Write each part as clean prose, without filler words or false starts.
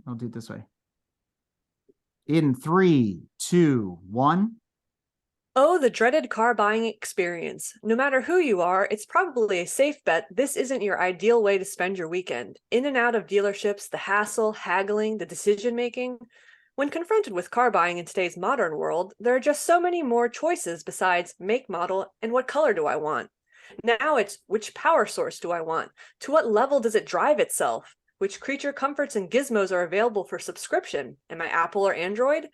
I'll do it this way. In 3, 2, 1. Oh, the dreaded car buying experience. No matter who you are, it's probably a safe bet this isn't your ideal way to spend your weekend. In and out of dealerships, the hassle, haggling, the decision-making. When confronted with car buying in today's modern world, there are just so many more choices besides make, model, and what color do I want. Now it's which power source do I want? To what level does it drive itself? Which creature comforts and gizmos are available for subscription? Am I Apple or Android?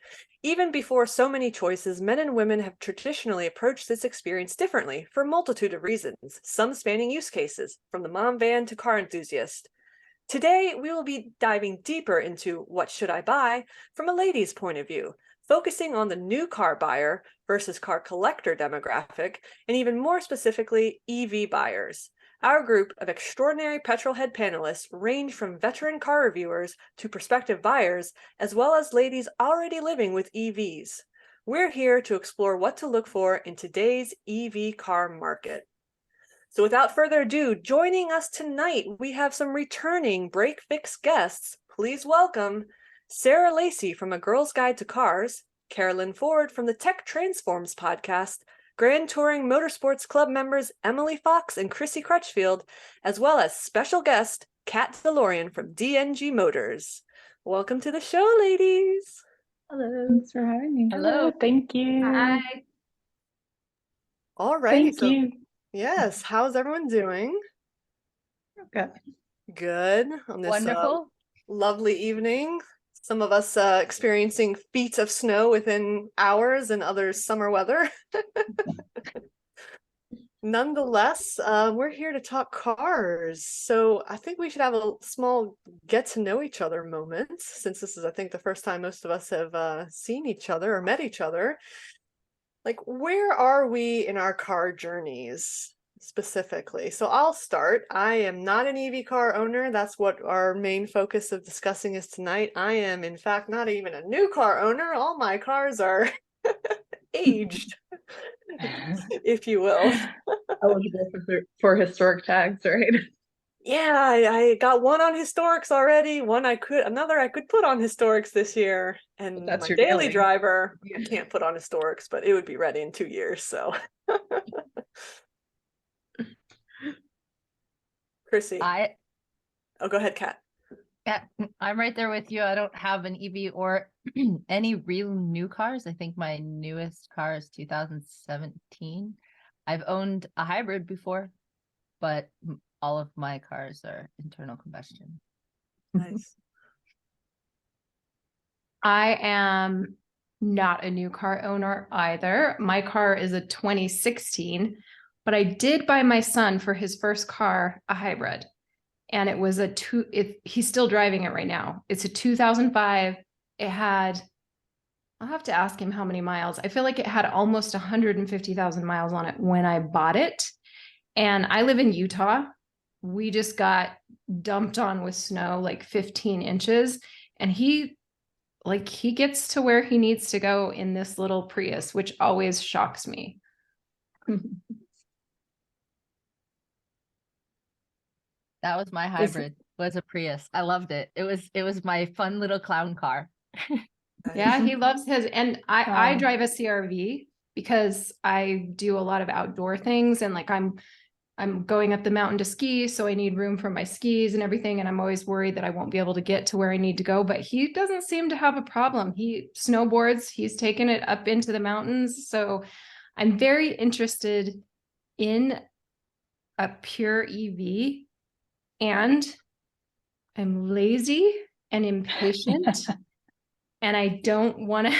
Even before so many choices, men and women have traditionally approached this experience differently for a multitude of reasons, some spanning use cases, from the mom van to car enthusiast. Today, we will be diving deeper into what should I buy from a lady's point of view, focusing on the new car buyer versus car collector demographic, and even more specifically, EV buyers. Our group of extraordinary petrolhead panelists range from veteran car reviewers to prospective buyers, as well as ladies already living with EVs. We're here to explore what to look for in today's EV car market. So without further ado, joining us tonight, we have some returning Break Fix guests. Please welcome Sarah Lacey from A Girl's Guide to Cars, Carolyn Ford from the Tech Transforms podcast, Grand Touring Motorsports Club members Emily Fox and Chrissy Crutchfield, as well as special guest Kat DeLorean from DNG Motors. Welcome to the show, ladies. Hello. Thanks for having me. Hello. Thank you. Hi. All right. Thank you. Yes. How's everyone doing? Good. Good. On this Wonderful. Lovely evening. Some of us experiencing feet of snow within hours and others summer weather. Nonetheless, we're here to talk cars. So I think we should have a small get to know each other moment, since this is, I think, the first time most of us have seen each other or met each other. Like, where are we in our car journeys specifically? So I'll start. I am not an EV car owner. That's what our main focus of discussing is tonight. I am, in fact, not even a new car owner. All my cars are aged, if you will. Eligible for historic tags, right? Yeah, I got one on historics already. Another I could put on historics this year. And That's my your daily daily. driver, I can't put on historics, but it would be ready in 2 years. So, Chrissy. Oh, go ahead, Kat. Yeah, I'm right there with you. I don't have an EV or any real new cars. I think my newest car is 2017. I've owned a hybrid before, but all of my cars are internal combustion. Nice. I am not a new car owner either. My car is a 2016, but I did buy my son for his first car a hybrid. And it was he's still driving it right now. It's a 2005. It had, I'll have to ask him how many miles. I feel like it had almost 150,000 miles on it when I bought it. And I live in Utah. We just got dumped on with snow, like 15 inches. And he gets to where he needs to go in this little Prius, which always shocks me. That was my hybrid, was a Prius. I loved it. It was my fun little clown car. Yeah, he loves his, and I drive a CRV because I do a lot of outdoor things, and like I'm going up the mountain to ski, so I need room for my skis and everything, and I'm always worried that I won't be able to get to where I need to go, but he doesn't seem to have a problem. He snowboards, he's taken it up into the mountains, so I'm very interested in a pure EV, and I'm lazy and impatient. And I don't want to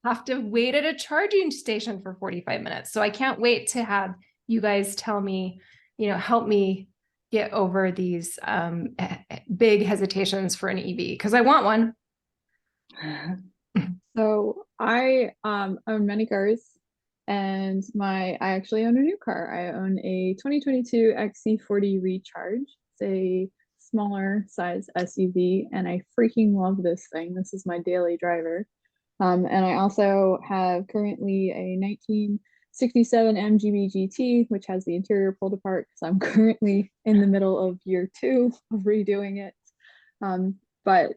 have to wait at a charging station for 45 minutes. So I can't wait to have you guys tell me, help me get over these big hesitations for an EV, because I want one. So I own many cars, and I actually own a new car. I own a 2022 XC40 Recharge. It's a smaller size SUV, and I freaking love this thing. This is my daily driver. And I also have currently a 1967 MGB GT, which has the interior pulled apart because I'm currently in the middle of year 2 of redoing it. but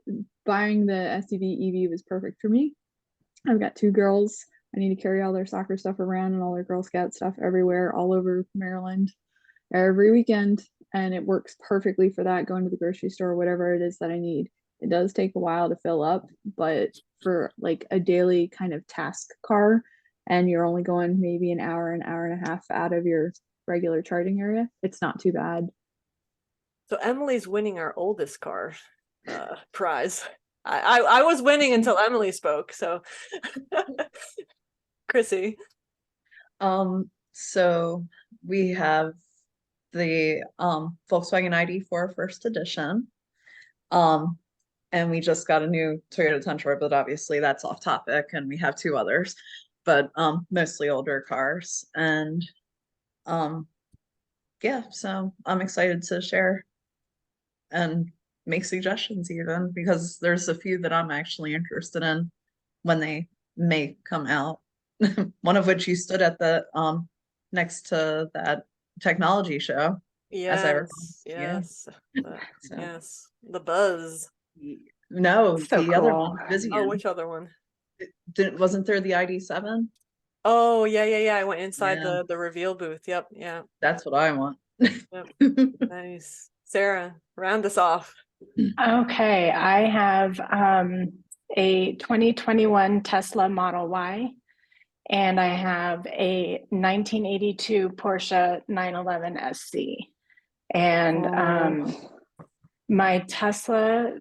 buying the SUV EV was perfect for me. I've got 2 girls. I need to carry all their soccer stuff around and all their Girl Scout stuff everywhere, all over Maryland, every weekend. And it works perfectly for that, going to the grocery store, whatever it is that I need. It does take a while to fill up, but for like a daily kind of task car, and you're only going maybe an hour and a half out of your regular charging area, it's not too bad. So Emily's winning our oldest car prize. I was winning until Emily spoke. So Chrissy. So we have the Volkswagen ID4 first edition. And we just got a new Toyota Tundra, but obviously that's off topic, and we have 2 others, but mostly older cars. And yeah, so I'm excited to share and make suggestions, even because there's a few that I'm actually interested in when they may come out. One of which you stood at the next to that technology show. As I recall. Yes. So. Yes. The Buzz. No, So the other cool. one, Vivian. Oh, which other one? Wasn't there the ID7? Oh, yeah. I went inside Yeah. the reveal booth. Yep. Yeah. That's what I want. Nice. Sarah, round us off. Okay, I have a 2021 Tesla Model Y, and I have a 1982 Porsche 911 SC. And my Tesla,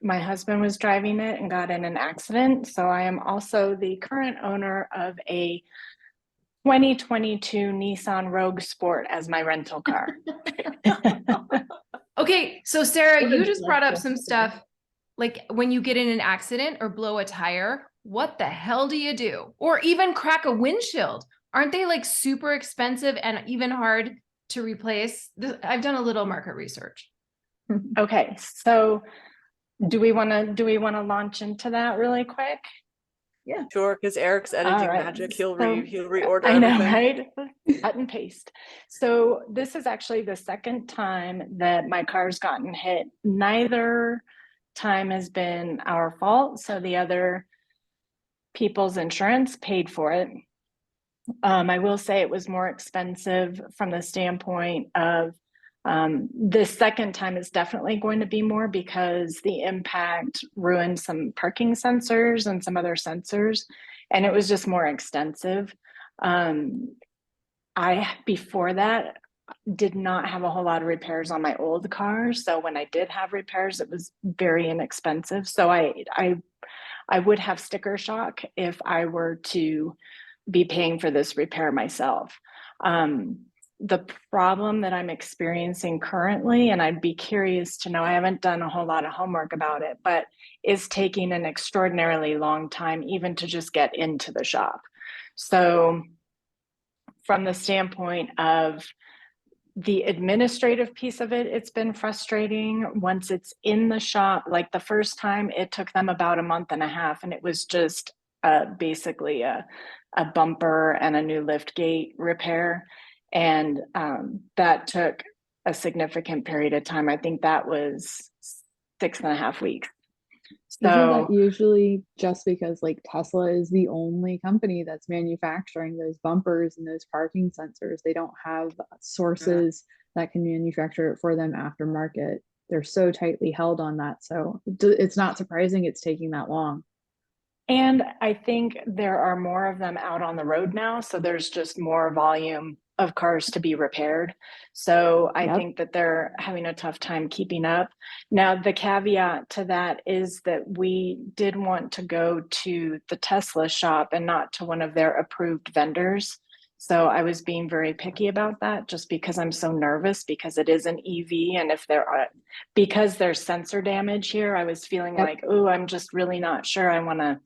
my husband was driving it and got in an accident. So I am also the current owner of a 2022 Nissan Rogue Sport as my rental car. Okay, so Sarah, What you a just brought up some delightful stuff like when you get in an accident or blow a tire, what the hell do you do? Or even crack a windshield. Aren't they like super expensive and even hard to replace? I've done a little market research. Okay, so do we want to launch into that really quick? Sure, because Eric's editing All right. magic. He'll So, reorder I know, everything. right? Cut and paste. So this is actually the second time that my car's gotten hit. Neither time has been our fault. So the other people's insurance paid for it. I will say it was more expensive from the standpoint of the second time is definitely going to be more because the impact ruined some parking sensors and some other sensors, and it was just more extensive. Before that, did not have a whole lot of repairs on my old car. So when I did have repairs, it was very inexpensive. So I would have sticker shock if I were to be paying for this repair myself. The problem that I'm experiencing currently, and I'd be curious to know, I haven't done a whole lot of homework about it, but is taking an extraordinarily long time even to just get into the shop. So from the standpoint of the administrative piece of it, it's been frustrating. Once it's in the shop, like the first time, it took them about a month and a half, and it was just basically a bumper and a new lift gate repair. And that took a significant period of time. I think that was 6.5 weeks. Isn't So that usually just because like Tesla is the only company that's manufacturing those bumpers and those parking sensors? They don't have sources that can manufacture it for them aftermarket. They're so tightly held on that. So it's not surprising it's taking that long. and I think there are more of them out on the road now. So there's just more volume of cars to be repaired. So I Yep. think that they're having a tough time keeping up. Now, the caveat to that is that we did want to go to the Tesla shop and not to one of their approved vendors. So I was being very picky about that just because I'm so nervous because it is an EV. And if there are, because there's sensor damage here, I was feeling Yep. like, oh, I'm just really not sure I want to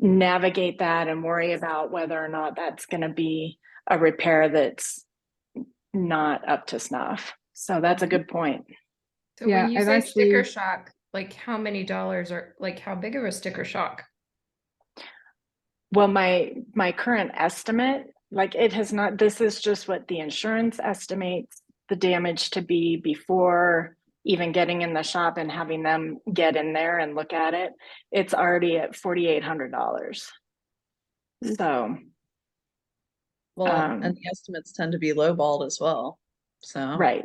navigate that and worry about whether or not that's going to be a repair that's not up to snuff. So that's a good point. So Yeah, when you I've say sticker actually- shock, like how many dollars are like how big of a sticker shock? Well, my current estimate, like it has not, this is just what the insurance estimates the damage to be before even getting in the shop and having them get in there and look at it, it's already at $4,800. So, Well, and the estimates tend to be lowballed as well. So right.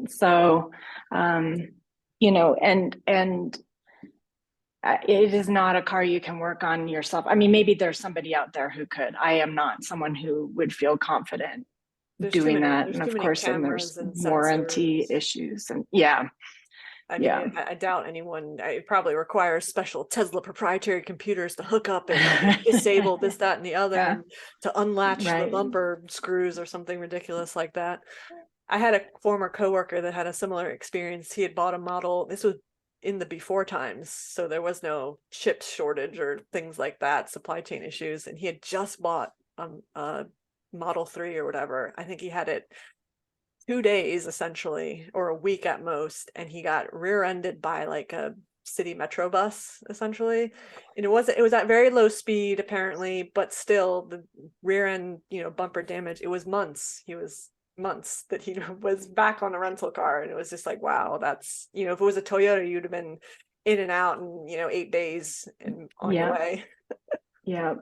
So, you know, and it is not a car you can work on yourself. I mean, maybe there's somebody out there who could. I am not someone who would feel confident doing that. And of course, then there's warranty issues and I mean, I doubt anyone, it probably requires special Tesla proprietary computers to hook up and disable this, that, and the other, and to unlatch the bumper screws or something ridiculous like that. I had a former coworker that had a similar experience. He had bought a model. This was in the before times, so there was no chip shortage or things like that, supply chain issues. And he had just bought a Model 3 or whatever. I think he had it 2 days essentially, or a week at most, and he got rear-ended by like a city metro bus essentially. And it was at very low speed apparently, but still the rear end, bumper damage, it was months that he was back on a rental car. And it was just like, wow, that's, if it was a Toyota, you'd have been in and out in 8 days and on your way. Yeah.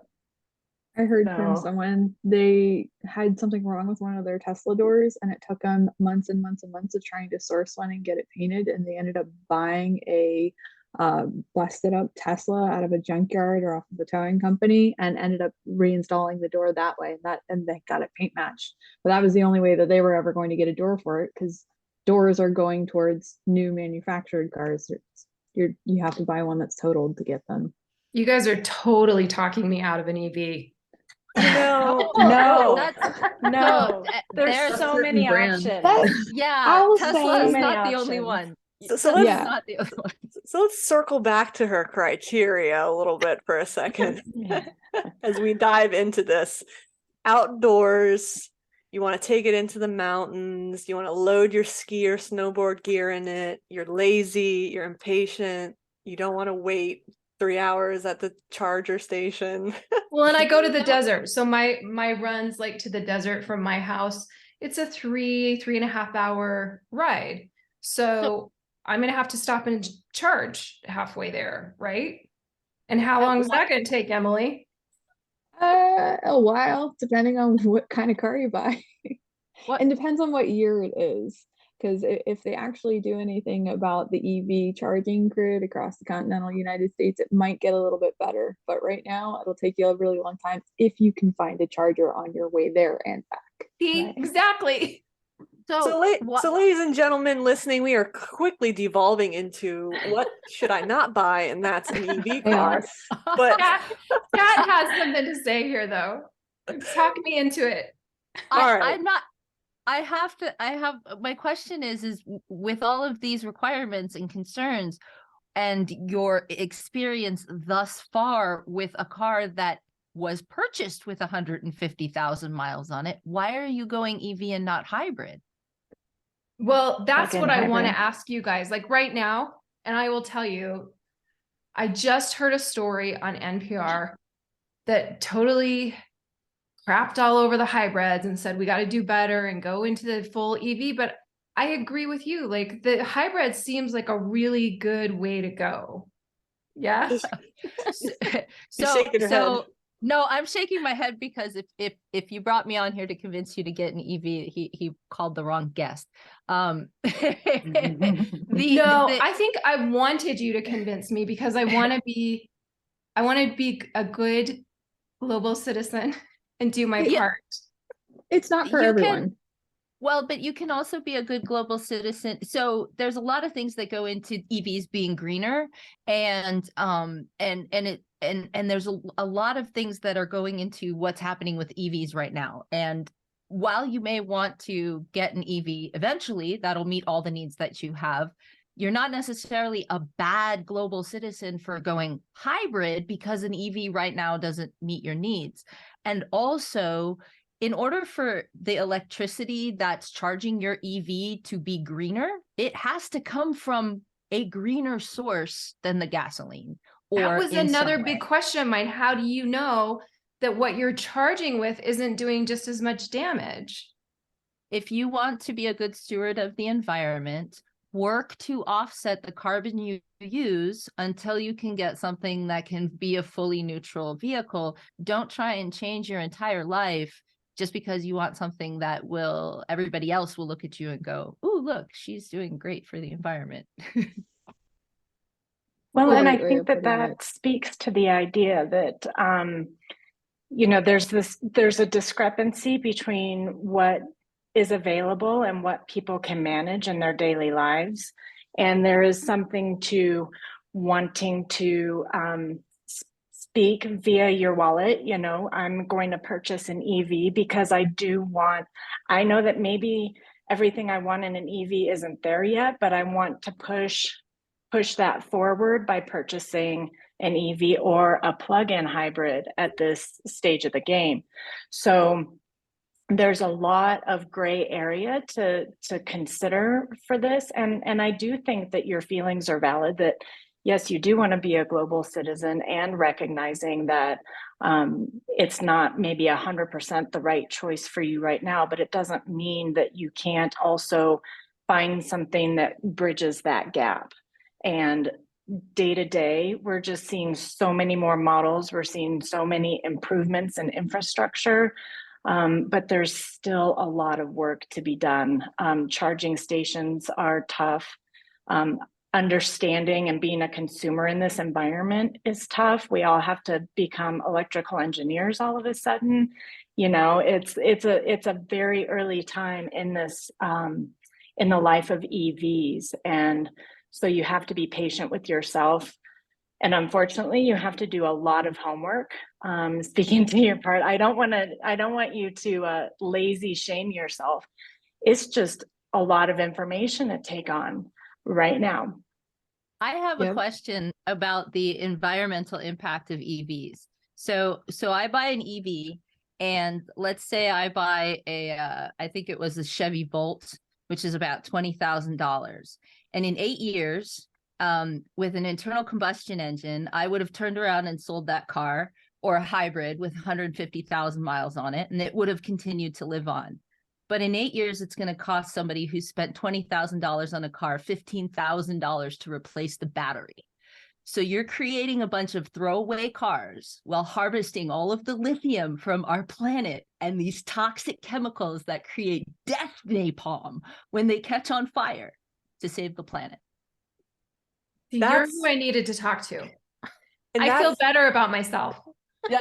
I heard from someone, they had something wrong with one of their Tesla doors, and it took them months and months and months of trying to source one and get it painted. And they ended up buying a busted up Tesla out of a junkyard or off of a towing company, and ended up reinstalling the door that way. And they got it paint matched. But that was the only way that they were ever going to get a door for it, because doors are going towards new manufactured cars. You have to buy one that's totaled to get them. You guys are totally talking me out of an EV. No. There's so many options. Tesla is not the only one. So let's circle back to her criteria a little bit for a second as we dive into this. Outdoors, you want to take it into the mountains, you want to load your ski or snowboard gear in it, you're lazy, you're impatient, you don't want to wait 3 hours at the charger station. Well, and I go to the desert. So my runs like to the desert from my house, it's a 3.5 hour ride. So I'm going to have to stop and charge halfway there. Right. And how long is that going to take, Emily? A while, depending on what kind of car you buy. And depends on what year it is. Because if they actually do anything about the EV charging grid across the continental United States, it might get a little bit better. But right now, it'll take you a really long time if you can find a charger on your way there and back. Exactly. So ladies and gentlemen listening, we are quickly devolving into what should I not buy, and that's an EV car. But Kat has something to say here, though. Talk me into it. My question is with all of these requirements and concerns and your experience thus far with a car that was purchased with 150,000 miles on it, why are you going EV and not hybrid? Well, that's what I want to ask you guys. Like right now, and I will tell you, I just heard a story on NPR that totally crapped all over the hybrids and said we got to do better and go into the full EV. But I agree with you. Like the hybrid seems like a really good way to go. Yeah. No, I'm shaking my head because if you brought me on here to convince you to get an EV, he called the wrong guest. I think I wanted you to convince me because I want to be a good global citizen and do my part. It's not for everyone. But you can also be a good global citizen. So there's a lot of things that go into EVs being greener, and there's a lot of things that are going into what's happening with EVs right now. And while you may want to get an EV eventually, that'll meet all the needs that you have, you're not necessarily a bad global citizen for going hybrid because an EV right now doesn't meet your needs. And also, in order for the electricity that's charging your EV to be greener, it has to come from a greener source than the gasoline. That was another big question of mine. How do you know that what you're charging with isn't doing just as much damage? If you want to be a good steward of the environment, work to offset the carbon you use until you can get something that can be a fully neutral vehicle. Don't try and change your entire life just because you want something that will, everybody else will look at you and go, "Ooh, look, she's doing great for the environment." Well, and I Great way think of that putting that it. speaks to the idea that, there's a discrepancy between what is available and what people can manage in their daily lives. And there is something to wanting to speak via your wallet. I'm going to purchase an EV because I know that maybe everything I want in an EV isn't there yet, but I want to push that forward by purchasing an EV or a plug-in hybrid at this stage of the game. So there's a lot of gray area to consider for this. And I do think that your feelings are valid, that yes, you do want to be a global citizen, and recognizing that it's not maybe 100% the right choice for you right now, but it doesn't mean that you can't also find something that bridges that gap. And day to day, we're just seeing so many more models. We're seeing so many improvements in infrastructure, but there's still a lot of work to be done. Charging stations are tough. Understanding and being a consumer in this environment is tough. We all have to become electrical engineers all of a sudden. It's a very early time in this in the life of EVs, and so you have to be patient with yourself. And unfortunately, you have to do a lot of homework. Speaking to your part, I don't want you to lazy shame yourself. It's just a lot of information to take on right now. I have a Yep. question about the environmental impact of EVs. So I buy an EV, and let's say I buy I think it was a Chevy Bolt, which is about $20,000. And in 8 years, with an internal combustion engine, I would have turned around and sold that car, or a hybrid with 150,000 miles on it, and it would have continued to live on. But in 8 years, it's going to cost somebody who spent $20,000 on a car $15,000 to replace the battery. So you're creating a bunch of throwaway cars while harvesting all of the lithium from our planet and these toxic chemicals that create death napalm when they catch on fire to save the planet. You're That's- who I needed to talk to. And I feel that's- better about myself. Yeah,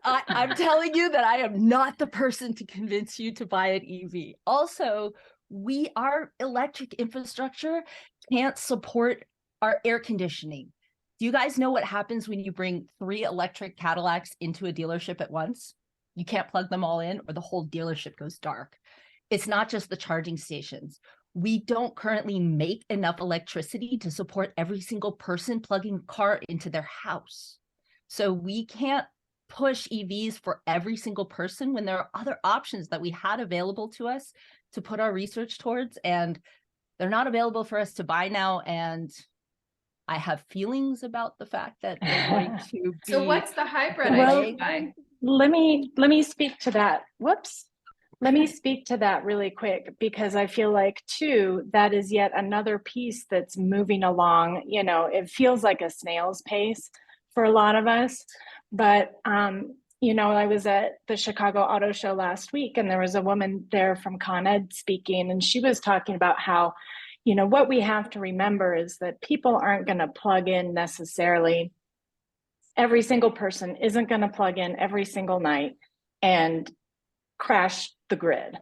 I'm telling you that I am not the person to convince you to buy an EV. Also, our electric infrastructure can't support our air conditioning. Do you guys know what happens when you bring 3 electric Cadillacs into a dealership at once? You can't plug them all in, or the whole dealership goes dark. It's not just the charging stations. We don't currently make enough electricity to support every single person plugging a car into their house. So we can't push EVs for every single person when there are other options that we had available to us to put our research towards, and they're not available for us to buy now. And I have feelings about the fact that they're going to be. So what's the hybrid Well, I should buy? let me speak to that. Let me speak to that really quick, because I feel like too, that is yet another piece that's moving along. It feels like a snail's pace for a lot of us, but I was at the Chicago Auto Show last week, and there was a woman there from Con Ed speaking, and she was talking about how, what we have to remember is that people aren't going to plug in necessarily. Every single person isn't going to plug in every single night and crash the grid.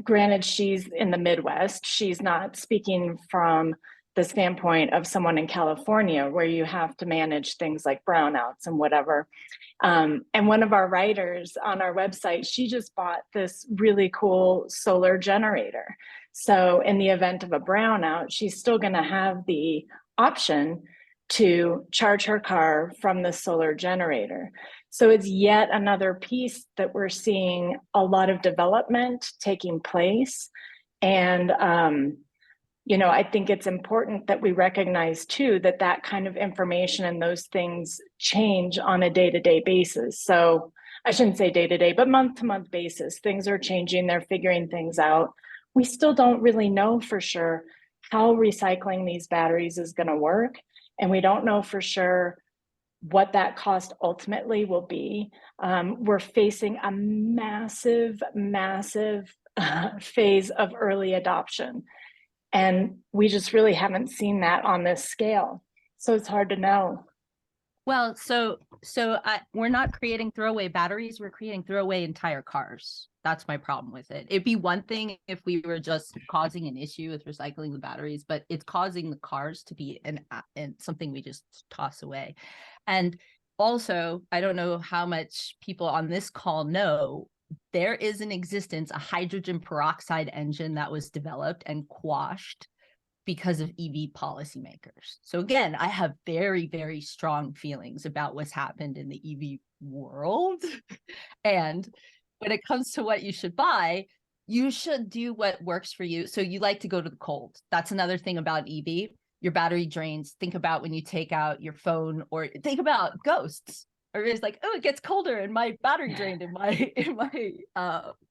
Granted, she's in the Midwest. She's not speaking from the standpoint of someone in California, where you have to manage things like brownouts and whatever. And one of our writers on our website, she just bought this really cool solar generator. So in the event of a brownout, she's still going to have the option to charge her car from the solar generator. So it's yet another piece that we're seeing a lot of development taking place. And, I think it's important that we recognize too, that kind of information and those things change on a day-to-day basis. So I shouldn't say day-to-day, but month-to-month basis, things are changing, they're figuring things out. we still don't really know for sure how recycling these batteries is going to work. And we don't know for sure what that cost ultimately will be. We're facing a massive, massive phase of early adoption. And we just really haven't seen that on this scale. So it's hard to know. Well, we're not creating throwaway batteries. We're creating throwaway entire cars. That's my problem with it. It'd be one thing if we were just causing an issue with recycling the batteries, but it's causing the cars to be and something we just toss away. And also, I don't know how much people on this call know, there is in existence a hydrogen peroxide engine that was developed and quashed because of EV policymakers. So again, I have very, very strong feelings about what's happened in the EV world. And when it comes to what you should buy, you should do what works for you. So you like to go to the cold. That's another thing about EV. Your battery drains. Think about when you take out your phone, or think about ghosts. Or it's like, oh, it gets colder and my battery drained in my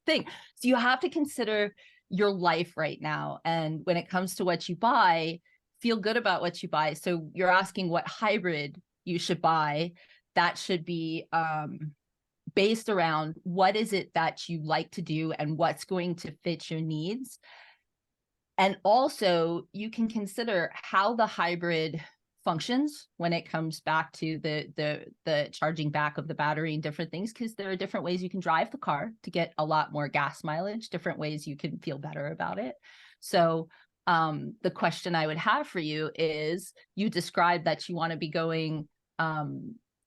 thing. So you have to consider your life right now. And when it comes to what you buy, feel good about what you buy. So you're asking what hybrid you should buy. That should be based around what is it that you like to do and what's going to fit your needs. And also you can consider how the hybrid functions when it comes back to the charging back of the battery and different things, because there are different ways you can drive the car to get a lot more gas mileage, different ways you can feel better about it. So the question I would have for you is, you described that you want to be going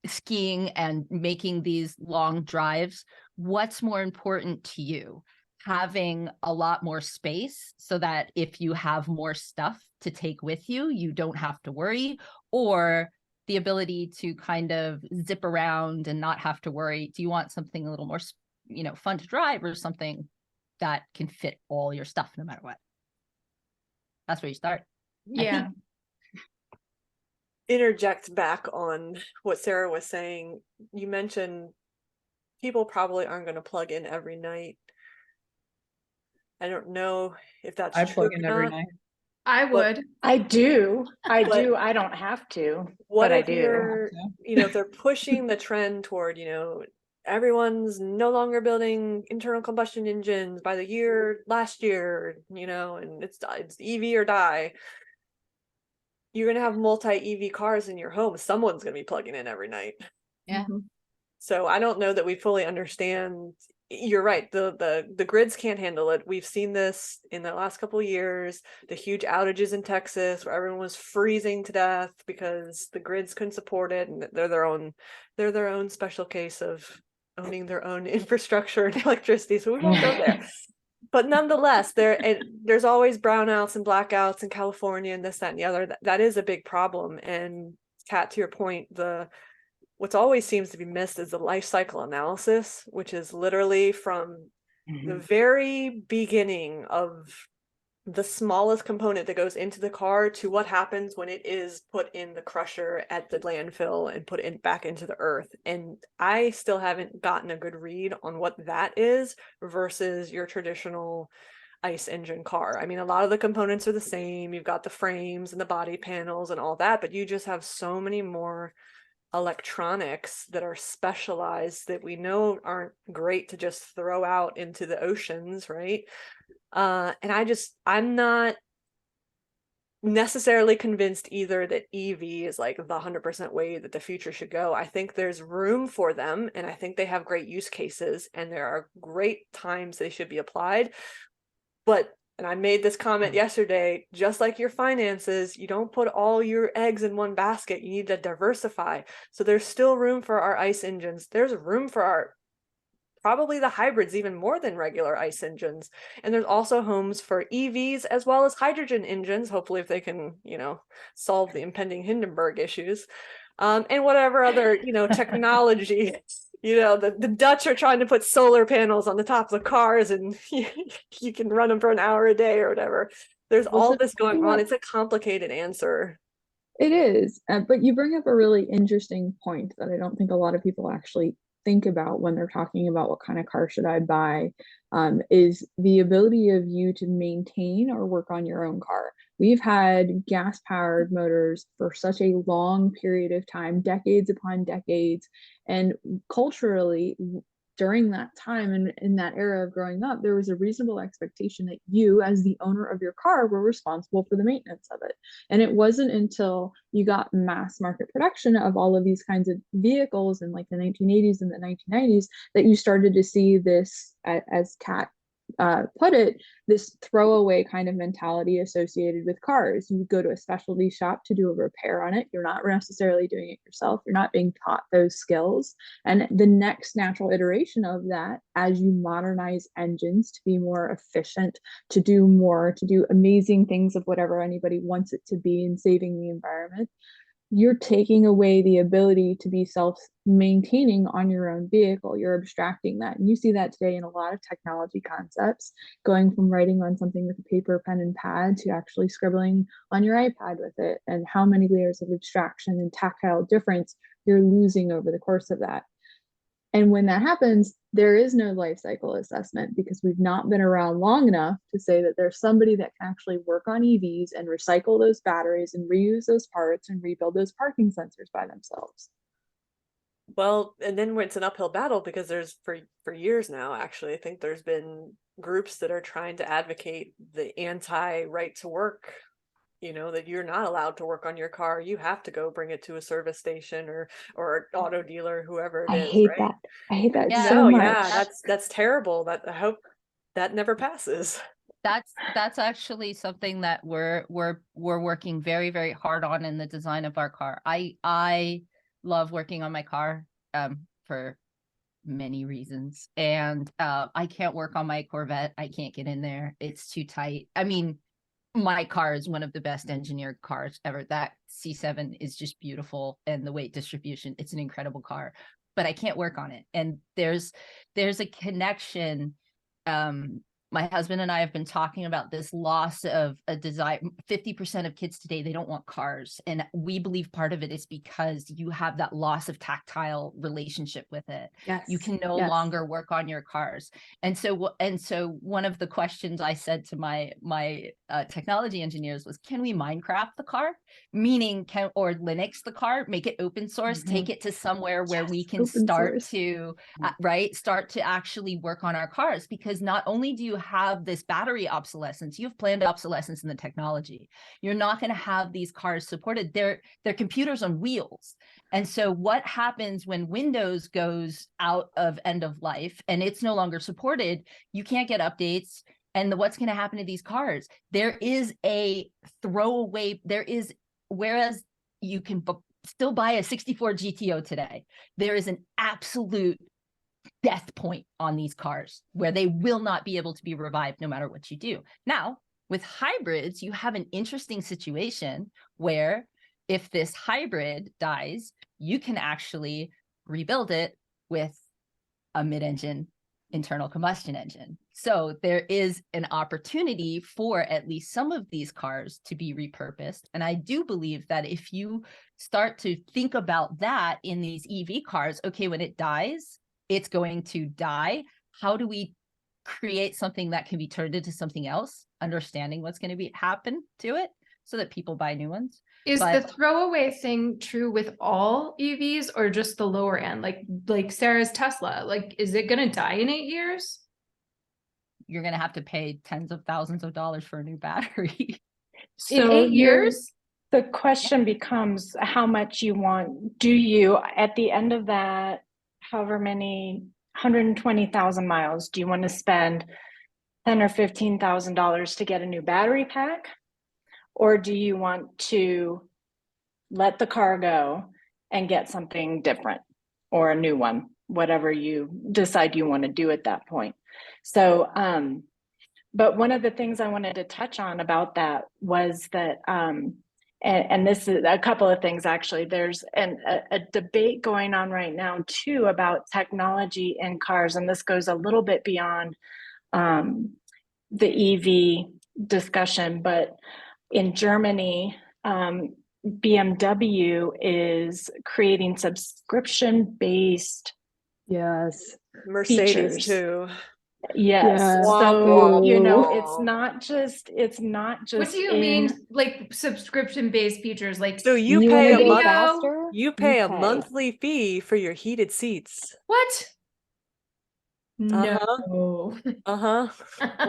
skiing and making these long drives. What's more important to you? Having a lot more space so that if you have more stuff to take with you, you don't have to worry, or the ability to kind of zip around and not have to worry? Do you want something a little more, fun to drive, or something that can fit all your stuff no matter what? That's where you start. Yeah. Interject back on what Sarah was saying. You mentioned people probably aren't going to plug in every night. I don't know if that's I true plug or in every not. night. I would. I do. I But do. I don't have to, What but I if do. you're, if they're pushing the trend toward, everyone's no longer building internal combustion engines by the year last year, and it's EV or die. You're going to have multi-EV cars in your home. Someone's going to be plugging in every night. Yeah. Mhm. So I don't know that we fully understand. You're right. The grids can't handle it. We've seen this in the last couple of years, the huge outages in Texas where everyone was freezing to death because the grids couldn't support it. And they're their own special case of owning their own infrastructure and electricity. So we won't go there. But nonetheless, there's always brownouts and blackouts in California and this, that, and the other. That is a big problem. And Kat, to your point, what's always seems to be missed is the life cycle analysis, which is literally from the very beginning of the smallest component that goes into the car to what happens when it is put in the crusher at the landfill and put in back into the earth. And I still haven't gotten a good read on what that is versus your traditional ICE engine car. I mean, a lot of the components are the same. You've got the frames and the body panels and all that, but you just have so many more electronics that are specialized that we know aren't great to just throw out into the oceans, right? And I'm not necessarily convinced either that EV is like the 100% way that the future should go. I think there's room for them, and I think they have great use cases, and there are great times they should be applied. But, and I made this comment yesterday, just like your finances, you don't put all your eggs in one basket. You need to diversify. So there's still room for our ICE engines. There's room for probably the hybrids even more than regular ICE engines. And there's also homes for EVs as well as hydrogen engines, hopefully if they can, solve the impending Hindenburg issues. And whatever other, technology, the Dutch are trying to put solar panels on the top of the cars and you can run them for an hour a day or whatever. There's all this going on. It's a complicated answer. It is, but you bring up a really interesting point that I don't think a lot of people actually think about when they're talking about what kind of car should I buy, is the ability of you to maintain or work on your own car. We've had gas powered motors for such a long period of time, decades upon decades. And culturally, during that time and in that era of growing up, there was a reasonable expectation that you, as the owner of your car, were responsible for the maintenance of it. And it wasn't until you got mass market production of all of these kinds of vehicles in like the 1980s and the 1990s that you started to see this, as Kat put it, this throwaway kind of mentality associated with cars. You go to a specialty shop to do a repair on it. You're not necessarily doing it yourself. You're not being taught those skills. And the next natural iteration of that, as you modernize engines to be more efficient, to do more, to do amazing things of whatever anybody wants it to be, and saving the environment, you're taking away the ability to be self-maintaining on your own vehicle. You're abstracting that. And you see that today in a lot of technology concepts, going from writing on something with a paper, pen, and pad to actually scribbling on your iPad with it, and how many layers of abstraction and tactile difference you're losing over the course of that. And when that happens, there is no life cycle assessment, because we've not been around long enough to say that there's somebody that can actually work on EVs and recycle those batteries and reuse those parts and rebuild those parking sensors by themselves. Well, and then it's an uphill battle, because there's for years now, actually, I think there's been groups that are trying to advocate the anti right to work, that you're not allowed to work on your car. You have to go bring it to a service station or auto dealer, whoever it is. I hate right? that. I hate that Yeah. so No, much. yeah, that's terrible. That I hope that never passes. That's actually something that we're working very, very hard on in the design of our car. I love working on my car for many reasons, and I can't work on my Corvette. I can't get in there. It's too tight. I mean, my car is one of the best engineered cars ever. That C7 is just beautiful, and the weight distribution, it's an incredible car, but I can't work on it. And there's a connection. My husband and I have been talking about this loss of a desire. 50% of kids today, they don't want cars. And we believe part of it is because you have that loss of tactile relationship with it. Yes. You can no longer work on your cars. And so one of the questions I said to my technology engineers was, can we Minecraft the car? Meaning, or Linux the car, make it open source, take it to somewhere where we can start to actually work on our cars. Because not only do you have this battery obsolescence, you have planned obsolescence in the technology. You're not going to have these cars supported. They're computers on wheels. And so what happens when Windows goes out of end of life and it's no longer supported? You can't get updates. And what's going to happen to these cars? There is a throwaway. Whereas you can still buy a 64 GTO today, there is an absolute death point on these cars where they will not be able to be revived no matter what you do. Now, with hybrids, you have an interesting situation where if this hybrid dies, you can actually rebuild it with a mid-engine internal combustion engine. So there is an opportunity for at least some of these cars to be repurposed. And I do believe that if you start to think about that in these EV cars, okay, when it dies, it's going to die. How do we create something that can be turned into something else, understanding what's going to happen to it so that people buy new ones? Is the throwaway thing true with all EVs or just the lower end? Like Sarah's Tesla, like, is it going to die in 8 years? You're going to have to pay tens of thousands of dollars for a new battery. In 8 years? The question becomes how much you want. Do you, at the end of that, however many 120,000 miles, do you want to spend $10,000 or $15,000 to get a new battery pack? Or do you want to let the car go and get something different or a new one, whatever you decide you want to do at that point? So, but one of the things I wanted to touch on about that was that, and this is a couple of things actually. There's a debate going on right now too about technology in cars, and this goes a little bit beyond the EV discussion. But in Germany, BMW is creating subscription-based Yes. Mercedes Features. too. Yes. Yeah. So, you know, Womp it's not What just do you in mean, like subscription-based features? Like, So you you pay want a to go month. faster? You pay a pay. monthly fee for your heated seats. what? Uh-huh. No. Uh-huh.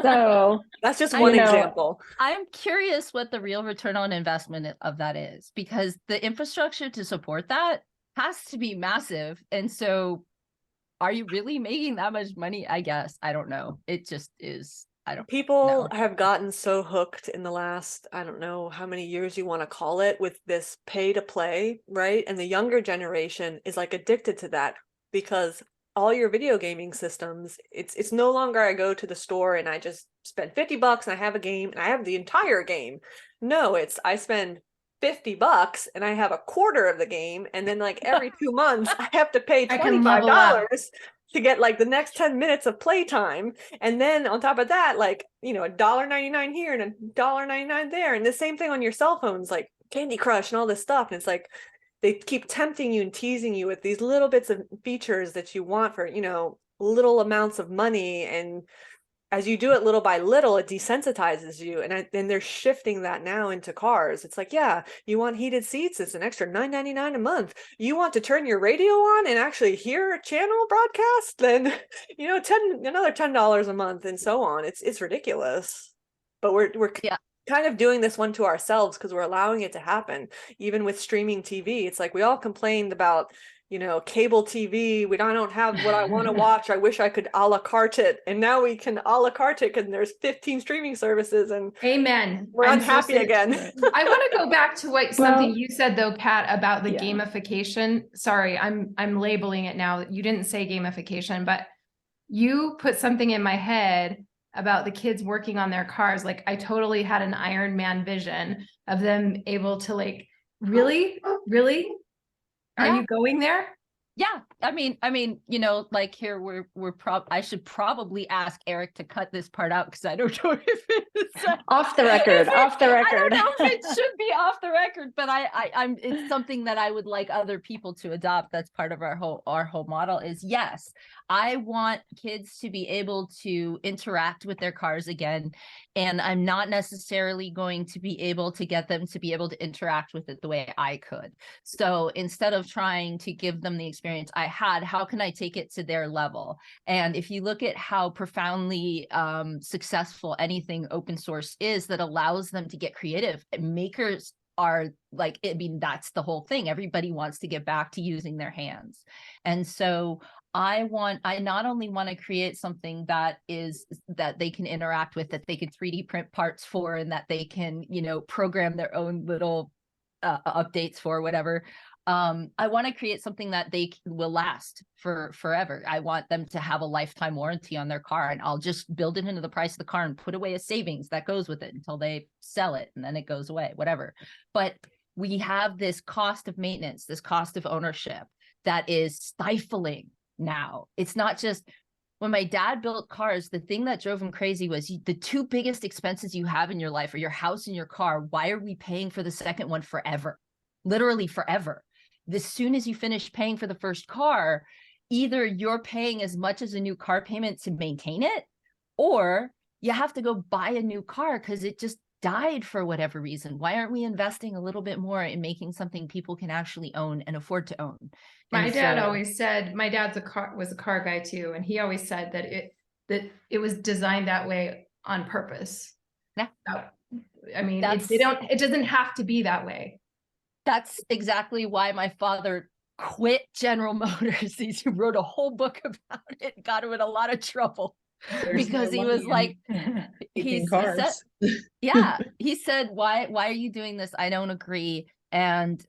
So, That's just I one know, example. I'm curious what the real return on investment of that is, because the infrastructure to support that has to be massive. And so are you really making that much money? I guess. I don't know. It just is. I don't People know. have gotten so hooked in the last, I don't know how many years you want to call it, with this pay to play, right? And the younger generation is like addicted to that because all your video gaming systems, it's no longer I go to the store and I just spend $50 and I have a game and I have the entire game. No, it's I spend $50 and I have a quarter of the game, and then like every 2 months I have to pay I can level up. $25 to get like the next 10 minutes of playtime. And then on top of that, like, you know, $1.99 here and $1.99 there. And the same thing on your cell phones, like Candy Crush and all this stuff. And it's like they keep tempting you and teasing you with these little bits of features that you want for, you know, little amounts of money. And as you do it little by little, it desensitizes you. And they're shifting that now into cars. It's like, yeah, you want heated seats, it's an extra $9.99 a month. You want to turn your radio on and actually hear a channel broadcast, then you know, another $10 a month, and so on. It's ridiculous. But we're Yeah. kind of doing this one to ourselves because we're allowing it to happen. Even with streaming TV, it's like we all complained about, you know, cable TV. I don't have what I want to watch. I wish I could a la carte it. And now we can a la carte it because there's 15 streaming services and Amen. we're I'm so unhappy sick. again. I want to go back to what something Well, you said though, Kat, about the yeah. gamification. Sorry, I'm labeling it now. You didn't say gamification, but you put something in my head about the kids working on their cars. Like I totally had an Iron Man vision of them able to like, really? Are Yeah. you going there? Yeah. I mean, you know, like here I should probably ask Eric to cut this part out because I don't know if it's off the record, off the I record. don't know if it should be off the record, but I'm it's something that I would like other people to adopt. That's part of our whole model is, yes, I want kids to be able to interact with their cars again. And I'm not necessarily going to be able to get them to be able to interact with it the way I could. So instead of trying to give them the experience I had, how can I take it to their level? And if you look at how profoundly successful anything open source is that allows them to get creative, makers are like, I mean, that's the whole thing. Everybody wants to get back to using their hands. And so I not only want to create something that they can interact with, that they can 3D print parts for, and that they can, you know, program their own little updates for, whatever. I want to create something that they will last for forever. I want them to have a lifetime warranty on their car, and I'll just build it into the price of the car and put away a savings that goes with it until they sell it, and then it goes away, whatever. But we have this cost of maintenance, this cost of ownership that is stifling now. It's not just when my dad built cars, the thing that drove him crazy was the two biggest expenses you have in your life are your house and your car. Why are we paying for the second one forever? Literally forever. As soon as you finish paying for the first car, either you're paying as much as a new car payment to maintain it, or you have to go buy a new car because it just died for whatever reason. Why aren't we investing a little bit more in making something people can actually own and afford to own? My dad always said, my dad's was a car guy too, and he always said that it was designed that way on purpose. Yeah. I mean, it doesn't have to be that way. That's exactly why my father quit General Motors. He wrote a whole book about it, got him in a lot of trouble. There's because no he was money like, in he cars. said, he said, why are you doing this? I don't agree. And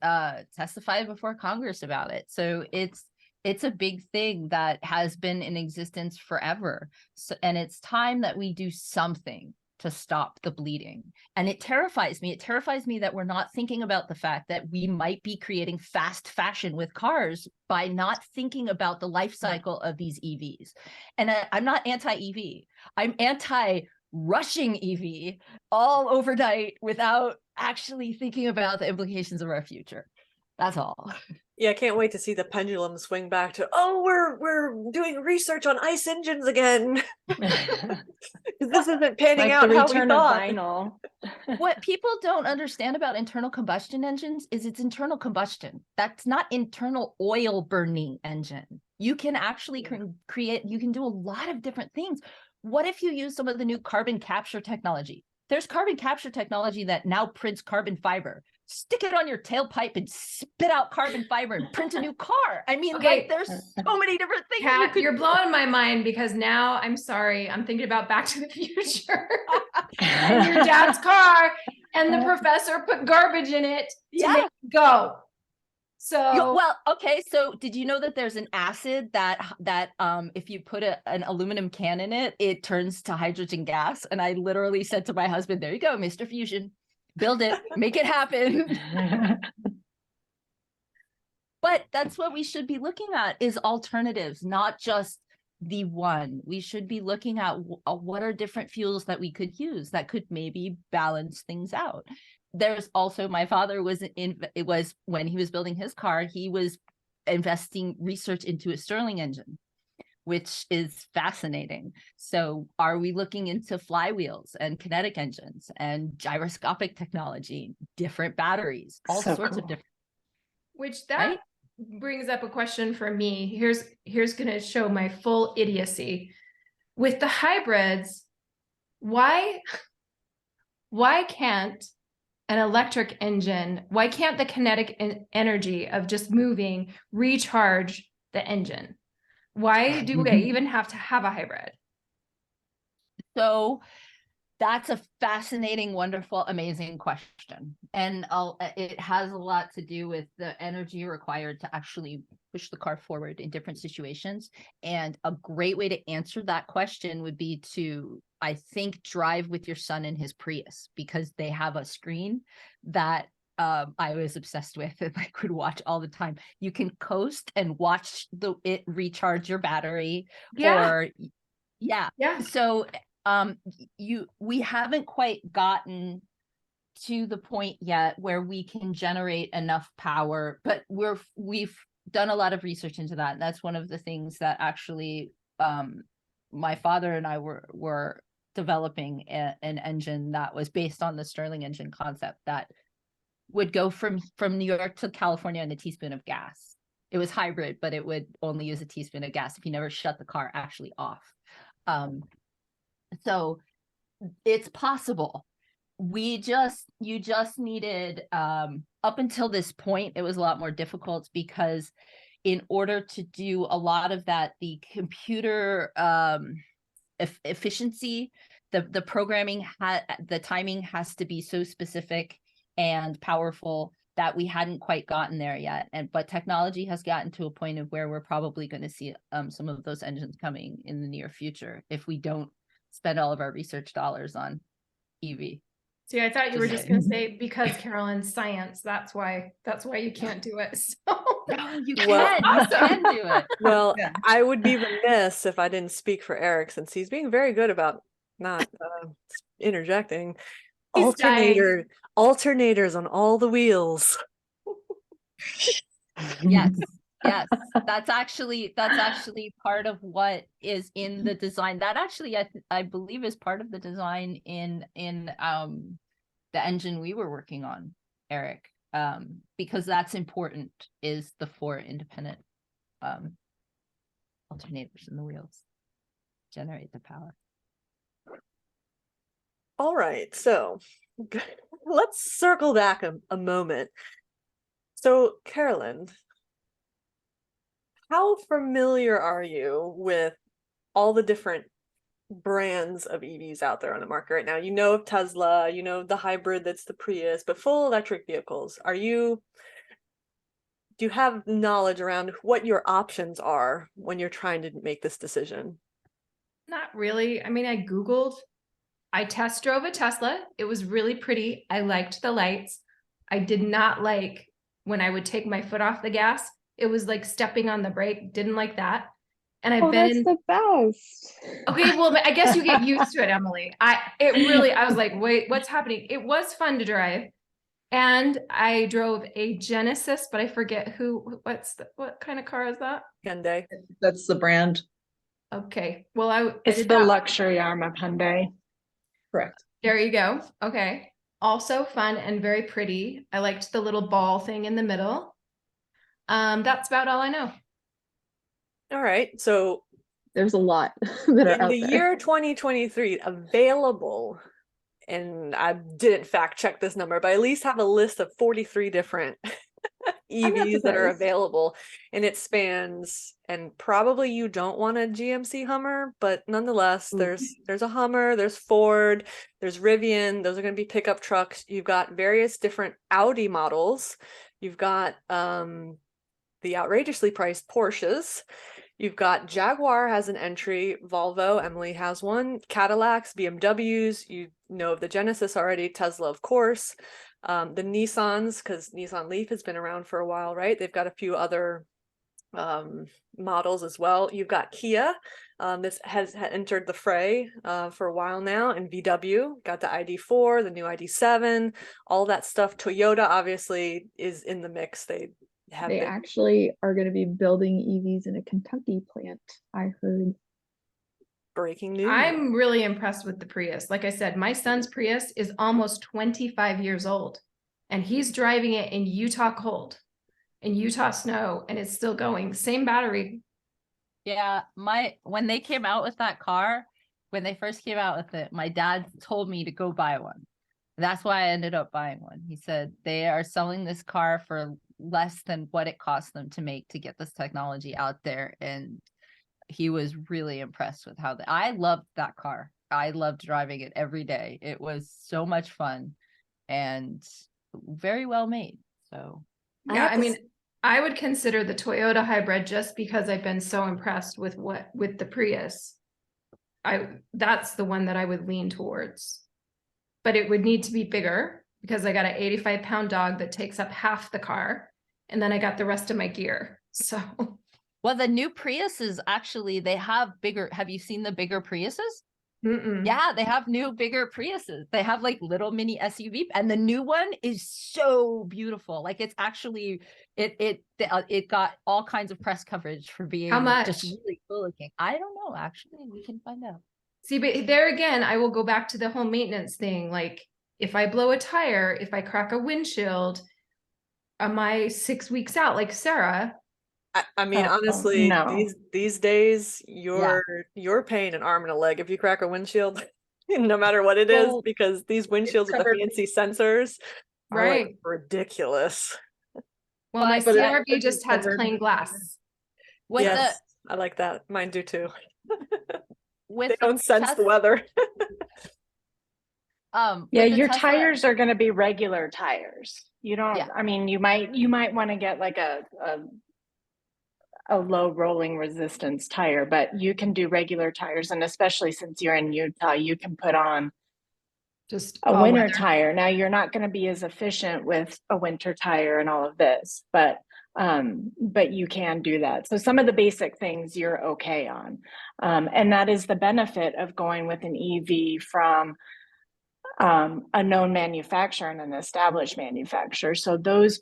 testified before Congress about it. So it's a big thing that has been in existence forever. So, and it's time that we do something to stop the bleeding. And it terrifies me. It terrifies me that we're not thinking about the fact that we might be creating fast fashion with cars by not thinking about the life cycle of these EVs. And I'm not anti-EV. I'm anti-rushing EV all overnight without actually thinking about the implications of our future. That's all. Yeah, I can't wait to see the pendulum swing back to, oh, we're doing research on ICE engines again. This isn't panning Like out the how we return of thought. vinyl. What people don't understand about internal combustion engines is it's internal combustion. That's not internal oil burning engine. You can actually create, you can do a lot of different things. What if you use some of the new carbon capture technology? There's carbon capture technology that now prints carbon fiber. Stick it on your tailpipe and spit out carbon fiber and print a new car. I mean, Okay. like, there's so many different things. Kat, you're blowing my mind because now I'm sorry. I'm thinking about Back to the Future and your dad's car, and the professor put garbage in it to make it go. So well, okay. So did you know that there's an acid that if you put an aluminum can in it, it turns to hydrogen gas? And I literally said to my husband, "There you go, Mr. Fusion. Build it, make it happen." But that's what we should be looking at, is alternatives, not just the one. We should be looking at what are different fuels that we could use that could maybe balance things out. There's also, my father was when he was building his car, he was investing research into a Stirling engine, which is fascinating. So are we looking into flywheels and kinetic engines and gyroscopic technology, different batteries, all So sorts cool. of different, which that right? brings up a question for me. Here's going to show my full idiocy. With the hybrids, why can't an electric engine, why can't the kinetic energy of just moving recharge the engine? Why do we even have to have a hybrid? So that's a fascinating, wonderful, amazing question. And it has a lot to do with the energy required to actually push the car forward in different situations. And a great way to answer that question would be to, I think, drive with your son in his Prius, because they have a screen that I was obsessed with and I could watch all the time. You can coast and watch it recharge your battery. Yeah. Or yeah. So we haven't quite gotten to the point yet where we can generate enough power, but we've done a lot of research into that. And that's one of the things that actually my father and I were developing an engine that was based on the Stirling engine concept that would go from New York to California in a teaspoon of gas. It was hybrid, but it would only use a teaspoon of gas if you never shut the car actually off. So it's possible. You just needed, up until this point, it was a lot more difficult, because in order to do a lot of that, the computer efficiency, the programming, the timing has to be so specific and powerful that we hadn't quite gotten there yet. But technology has gotten to a point of where we're probably going to see some of those engines coming in the near future if we don't spend all of our research dollars on EV. See, I thought you were just going to say, because Carolyn's science, that's why you can't do it. So no, you Well, can. You can do it. Well, Yeah. I would be remiss if I didn't speak for Eric, since he's being very good about not interjecting. He's dying. Alternators on all the wheels. Yes. Yes, that's actually part of what is in the design. That actually I believe is part of the design in the engine we were working on, Eric, because that's important, is the 4 independent alternators in the wheels generate the power. All right, so let's circle back a moment. So, Carolyn, how familiar are you with all the different brands of EVs out there on the market right now? You know of Tesla, you know the hybrid that's the Prius, but full electric vehicles. Do you have knowledge around what your options are when you're trying to make this decision? Not really. I mean, I test drove a Tesla. It was really pretty. I liked the lights. I did not like when I would take my foot off the gas. It was like stepping on the brake. Didn't like that. And I've been that's in the best. Okay, well, I guess you get used to it, Emily. I was like, wait, what's happening? It was fun to drive. And I drove a Genesis, but I forget what kind of car is that? Hyundai. That's the brand. Okay. Well, I It's did the that. luxury arm of Hyundai. Correct. There you go. Okay. Also fun and very pretty. I liked the little ball thing in the middle. That's about all I know. All right. So There's a lot that are in out the there. year 2023, available, and I didn't fact check this number, but I at least have a list of 43 different EVs that are surprised. available, and it spans, and probably you don't want a GMC Hummer, but nonetheless, there's a Hummer, there's Ford, there's Rivian. Those are going to be pickup trucks. You've got various different Audi models. You've got the outrageously priced Porsches. You've got Jaguar has an entry, Volvo, Emily has one, Cadillacs, BMWs, you know of the Genesis already, Tesla, of course, the Nissans, because Nissan Leaf has been around for a while, right? They've got a few other models as well. You've got Kia, this has entered the fray for a while now, and VW, got the ID4, the new ID7, all that stuff. Toyota obviously is in the mix. They Actually are going to be building EVs in a Kentucky plant, I heard. Breaking news. I'm really impressed with the Prius. Like I said, my son's Prius is almost 25 years old, and he's driving it in Utah cold, in Utah snow, and it's still going. Same battery. Yeah, when they came out with that car, when they first came out with it, my dad told me to go buy one. That's why I ended up buying one. He said they are selling this car for less than what it cost them to make to get this technology out there, and he was really impressed with how I loved that car. I loved driving it every day. It was so much fun and very well made. So yeah, I mean, I would consider the Toyota hybrid just because I've been so impressed with the Prius. That's the one that I would lean towards, but it would need to be bigger because I got an 85-pound dog that takes up half the car, and then I got the rest of my gear. So, well, the new Priuses actually, they have bigger. Have you seen the bigger Priuses? Yeah, they have new bigger Priuses. They have like little mini SUV, and the new one is so beautiful. Like it's actually it got all kinds of press coverage for being how much? Just really cool looking. I don't know. Actually, we can find out. See, but there again, I will go back to the whole maintenance thing. Like if I blow a tire, if I crack a windshield, am I 6 weeks out like Sarah? I mean, honestly, no. these days, you're paying an arm and a leg if you crack a windshield, no matter what it is, because these windshields with the fancy sensors are like ridiculous. Well, my CRV just has plain glass. Yes, I like that. Mine do too. They don't sense the weather. Yeah, your tires are going to be regular tires. You don't. I mean, you might want to get like a low rolling resistance tire, but you can do regular tires, and especially since you're in Utah, you can put on just a winter tire. Now you're not going to be as efficient with a winter tire and all of this, but you can do that. So some of the basic things you're okay on, and that is the benefit of going with an EV from a known manufacturer and an established manufacturer. So those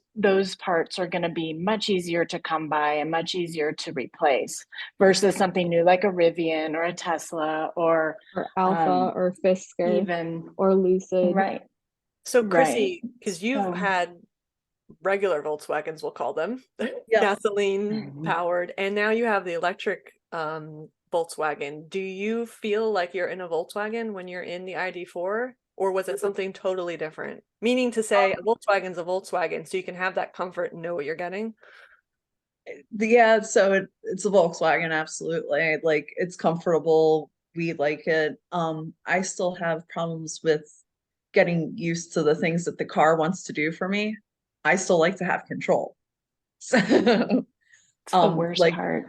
parts are going to be much easier to come by and much easier to replace versus something new like a Rivian or a Tesla or Alpha or Fisker even or Lucid. Right. So Chrissy, because you've had regular Volkswagens, we'll call them, gasoline powered, and now you have the electric Volkswagen. Do you feel like you're in a Volkswagen when you're in the ID4? Or was it something totally different? Meaning to say, a Volkswagen's a Volkswagen, so you can have that comfort and know what you're getting. Yeah, so it's a Volkswagen, absolutely. Like it's comfortable. We like it. I still have problems with getting used to the things that the car wants to do for me. I still like to have control. So it's the worst part.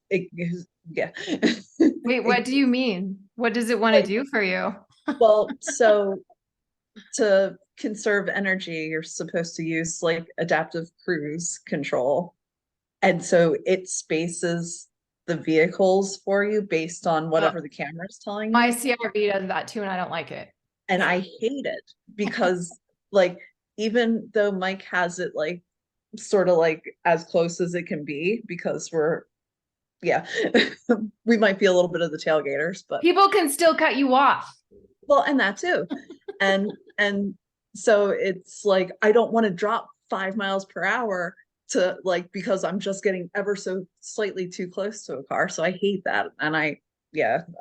Yeah. Wait, what do you mean? What does it want to do for you? Well, so to conserve energy, you're supposed to use like adaptive cruise control. And so it spaces the vehicles for you based on whatever the camera's telling you. My CRV does that too, and I don't like it. And I hate it because like even though Mike has it like sort of like as close as it can be, because yeah, we might be a little bit of the tailgaters, but People can still cut you off. well, and that too. And so it's like, I don't want to drop 5 miles per hour to like, because I'm just getting ever so slightly too close to a car. So I hate that. And I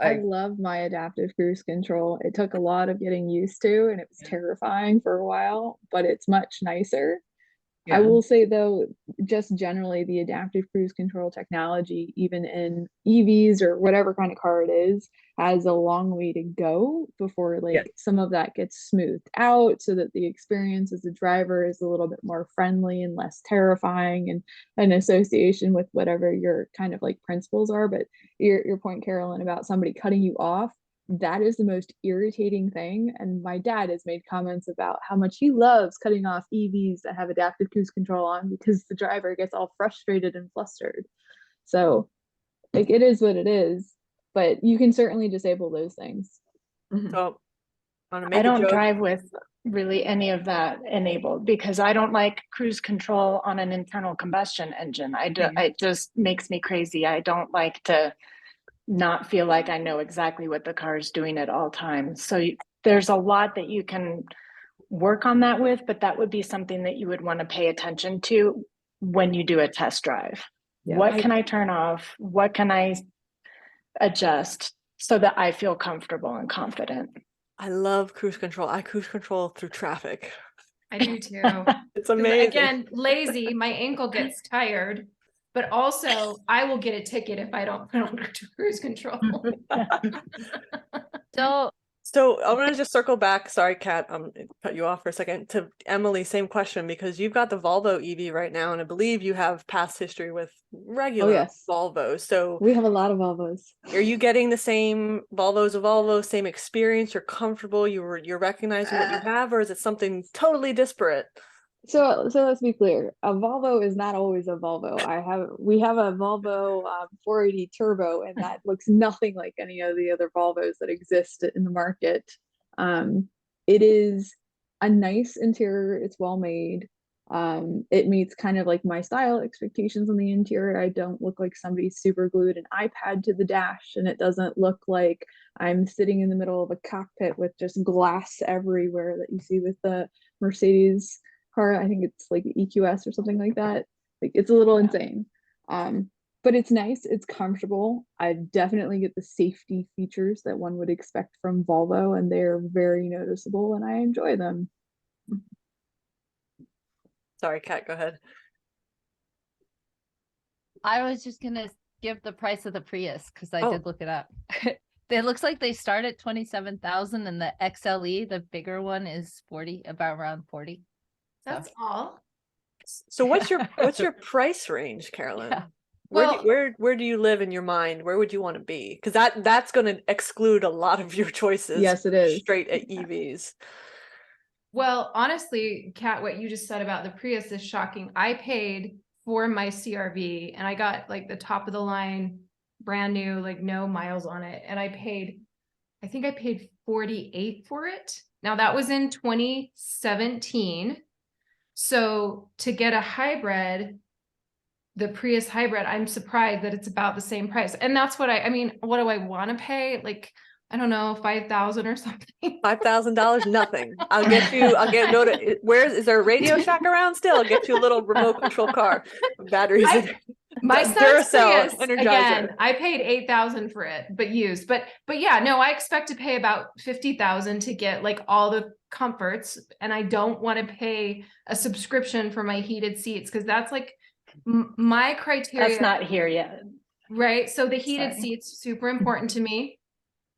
love my adaptive cruise control. It took a lot of getting used to, and it was terrifying for a while, but it's much nicer. I will say though, just generally the adaptive cruise control technology, even in EVs or whatever kind of car it is, has a long way to go before like some of that gets smoothed out so that the experience as a driver is a little bit more friendly and less terrifying and an association with whatever your kind of like principles are. But your point, Carolyn, about somebody cutting you off, that is the most irritating thing. And my dad has made comments about how much he loves cutting off EVs that have adaptive cruise control on because the driver gets all frustrated and flustered. So like it is what it is, but you can certainly disable those things. So I'm gonna I make a don't joke. drive with really any of that enabled because I don't like cruise control on an internal combustion engine. It just makes me crazy. I don't like to not feel like I know exactly what the car is doing at all times. So there's a lot that you can work on that with, but that would be something that you would want to pay attention to when you do a test drive. Yeah. What can I turn off? What can I adjust so that I feel comfortable and confident? I love cruise control. I cruise control through traffic. I do too. It's amazing. Again, lazy, my ankle gets tired, but also I will get a ticket if I don't put on cruise control. So I'm gonna just circle back. Sorry, Kat, cut you off for a second. To Emily, same question, because you've got the Volvo EV right now, and I believe you have past history with regular Volvos. So we have a lot of Volvos. Are you getting the same Volvo, same experience? You're comfortable. You're recognizing what you have, or is it something totally disparate? So let's be clear. A Volvo is not always a Volvo. We have a Volvo 480 Turbo, and that looks nothing like any of the other Volvos that exist in the market. It is a nice interior. It's well made. It meets kind of like my style expectations on the interior. I don't look like somebody super glued an iPad to the dash, and it doesn't look like I'm sitting in the middle of a cockpit with just glass everywhere that you see with the Mercedes car. I think it's like EQS or something like that. Like it's a little insane. But it's nice, it's comfortable. I definitely get the safety features that one would expect from Volvo, and they're very noticeable and I enjoy them. Sorry, Kat, go ahead. I was just gonna give the price of the Prius because I did look it up. It looks like they start at 27,000 and the XLE, the bigger one, is about around 40. That's all. So what's your price range, Carolyn? Yeah. Where do you live in your mind? Where would you want to be? Because that's going to exclude a lot of your choices. Yes, it is. Straight at EVs. Well, honestly, Kat, what you just said about the Prius is shocking. I paid for my CRV and I got like the top of the line, brand new, like no miles on it. And I think I paid 48 for it. Now that was in 2017. So to get a hybrid, the Prius hybrid, I'm surprised that it's about the same price. And that's what I mean, what do I want to pay? Like, I don't know, 5,000 or something. $5,000, nothing. Is there a Radio Shack around still? I'll get you a little remote control car. Batteries. My son's Prius, Energizer. again, I paid 8,000 for it, but used. But yeah, no, I expect to pay about 50,000 to get like all the comforts, and I don't want to pay a subscription for my heated seats because that's like my criteria. That's not here yet. Right. So the heated seats, super important to me.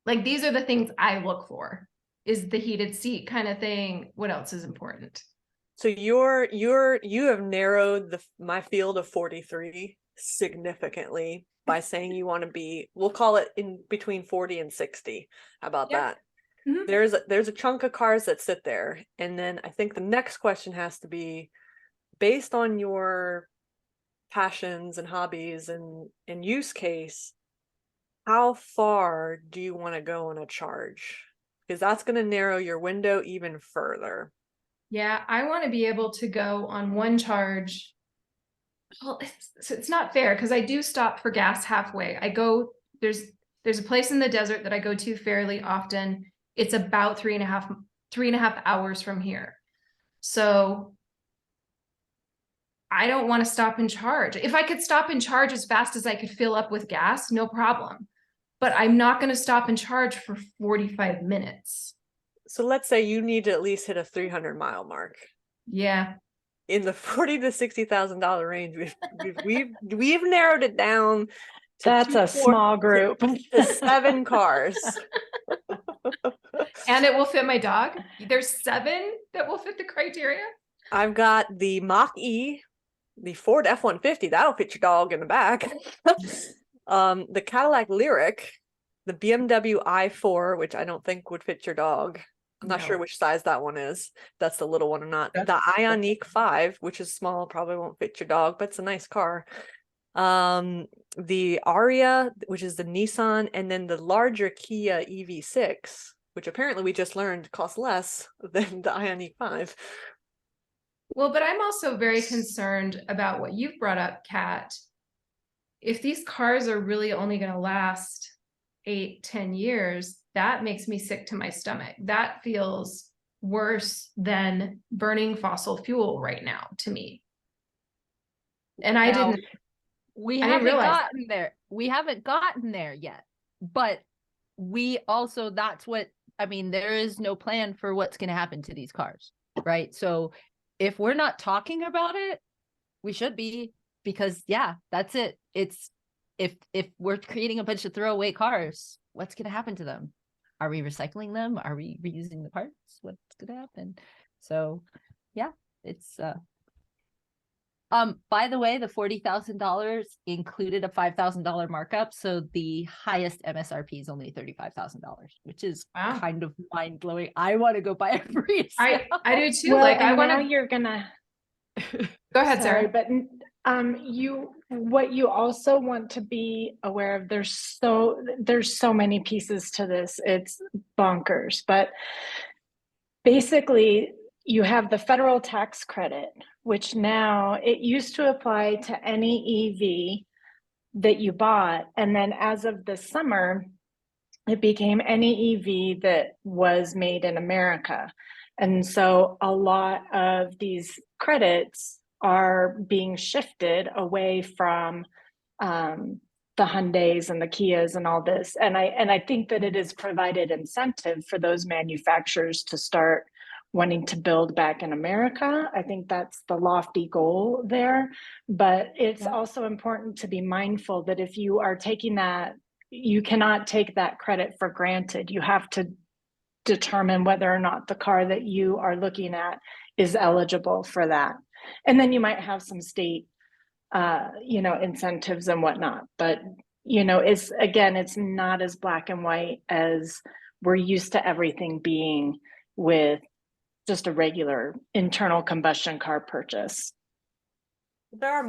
Like these are the things I look for, is the heated seat kind of thing. What else is important? So you have narrowed my field of 43 significantly by saying you want to be, we'll call it in between 40 and 60. How about that? Mm-hmm. There's a chunk of cars that sit there. And then I think the next question has to be, based on your passions and hobbies and use case, how far do you want to go on a charge? Because that's going to narrow your window even further. Yeah, I want to be able to go on one charge. Well, it's not fair because I do stop for gas halfway. There's a place in the desert that I go to fairly often. It's about 3.5 hours from here. So I don't want to stop and charge. If I could stop and charge as fast as I could fill up with gas, no problem. But I'm not going to stop and charge for 45 minutes. So let's say you need to at least hit a 300-mile mark. Yeah. In the $40,000 to $60,000 range, we've narrowed it down. That's a small group. To 7 cars. And it will fit my dog. There's 7 that will fit the criteria. I've got the Mach-E, the Ford F-150, that'll fit your dog in the back. The Cadillac Lyriq, the BMW i4, which I don't think would fit your dog. I'm not sure which size that one is. That's the little one or not. The Ioniq 5, which is small, probably won't fit your dog, but it's a nice car. The Aria, which is the Nissan, and then the larger Kia EV6, which apparently we just learned costs less than the Ioniq 5. Well, but I'm also very concerned about what you've brought up, Kat. If these cars are really only going to last 8-10 years, that makes me sick to my stomach. That feels worse than burning fossil fuel right now to me. And I didn't gotten there. We haven't gotten there yet. But we also, that's what, I mean, there is no plan for what's going to happen to these cars, right? So if we're not talking about it, we should be, because yeah, that's it. It's, if we're creating a bunch of throwaway cars, what's going to happen to them? Are we recycling them? Are we reusing the parts? What's going to happen? So yeah, it's, by the way, the $40,000 included a $5,000 markup. So the highest MSRP is only $35,000, which is kind of mind blowing. I want to go buy a Prius. I do too. Well, like I and want now to. you're gonna Go ahead, sorry, Sarah. but what you also want to be aware of, there's so many pieces to this. It's bonkers, but basically you have the federal tax credit, which now it used to apply to any EV that you bought. And then as of this summer, it became any EV that was made in America. And so a lot of these credits are being shifted away from the Hyundais and the Kias and all this. And I think that it has provided incentive for those manufacturers to start wanting to build back in America. I think that's the lofty goal there. But it's also important to be mindful that if you are taking that, you cannot take that credit for granted. You have to determine whether or not the car that you are looking at is eligible for that. And then you might have some state, incentives and whatnot. But, it's not as black and white as we're used to everything being with just a regular internal combustion car purchase. There are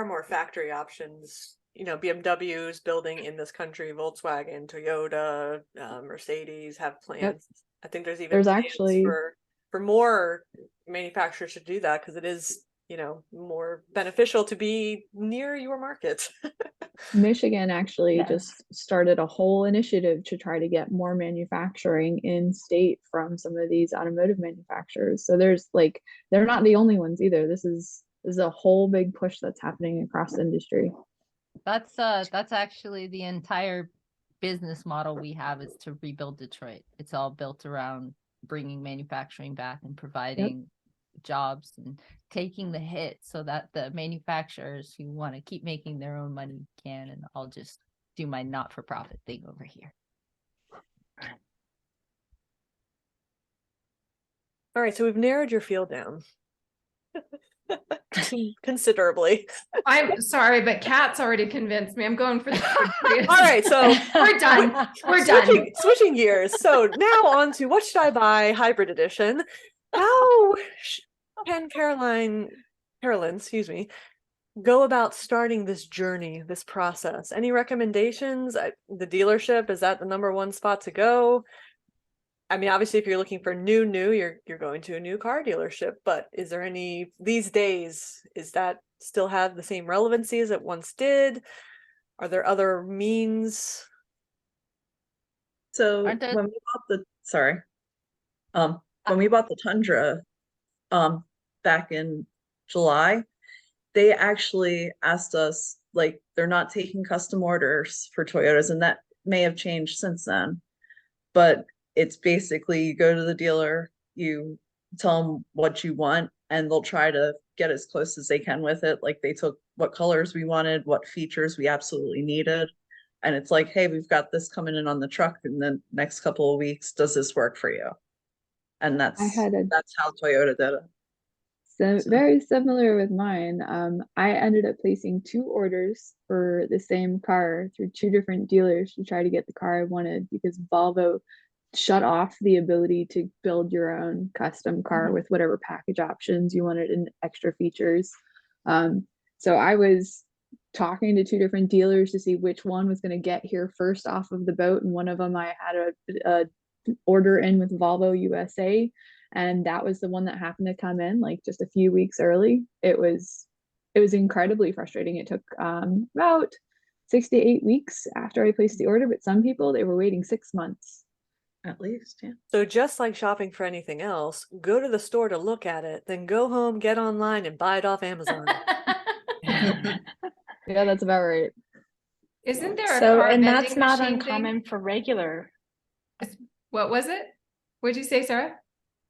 more factory options. BMW's building in this country, Volkswagen, Toyota, Mercedes have plans. Yep. I think there's plans actually for more manufacturers to do that, because it is, more beneficial to be near your market. Michigan actually just started a whole initiative to try to get more manufacturing in state from some of these automotive manufacturers. So there's they're not the only ones either. This is a whole big push that's happening across the industry. That's actually the entire business model we have, is to rebuild Detroit. It's all built around bringing manufacturing back and providing jobs and taking the hit so that the manufacturers who want to keep making their own money can, and I'll just do my not-for-profit thing over here. All right, so we've narrowed your field down considerably. I'm sorry, but Kat's already convinced me. I'm going for the All right, so we're done. Switching gears. So now on to what should I buy hybrid edition. How can Carolyn, go about starting this journey, this process? Any recommendations? The dealership, is that the number one spot to go? I mean, obviously, if you're looking for new, you're going to a new car dealership. But is there any these days? Is that still have the same relevancy as it once did? Are there other means? So Aren't there- when we bought when we bought the Tundra, back in July, they actually asked us, like, they're not taking custom orders for Toyotas, and that may have changed since then. But it's basically you go to the dealer, you tell them what you want, and they'll try to get as close as they can with it. Like they took what colors we wanted, what features we absolutely needed. And it's like, hey, we've got this coming in on the truck in the next couple of weeks. Does this work for you? And I had a that's how Toyota did it. So So- very similar with mine. I ended up placing 2 orders for the same car through 2 different dealers to try to get the car I wanted because Volvo shut off the ability to build your own custom car with whatever package options you wanted and extra features. So I was talking to 2 different dealers to see which one was going to get here first off of the boat, and one of them I had a order in with Volvo USA, and that was the one that happened to come in like just a few weeks early. It was incredibly frustrating. It took about 6 to 8 weeks after I placed the order, but some people they were waiting 6 months. At least, yeah. So just like shopping for anything else, go to the store to look at it, then go home, get online, and buy it off Amazon. Yeah, that's about right. Isn't there a So, car and vending that's not machine thing? uncommon for regular. What was it? What'd you say, Sarah?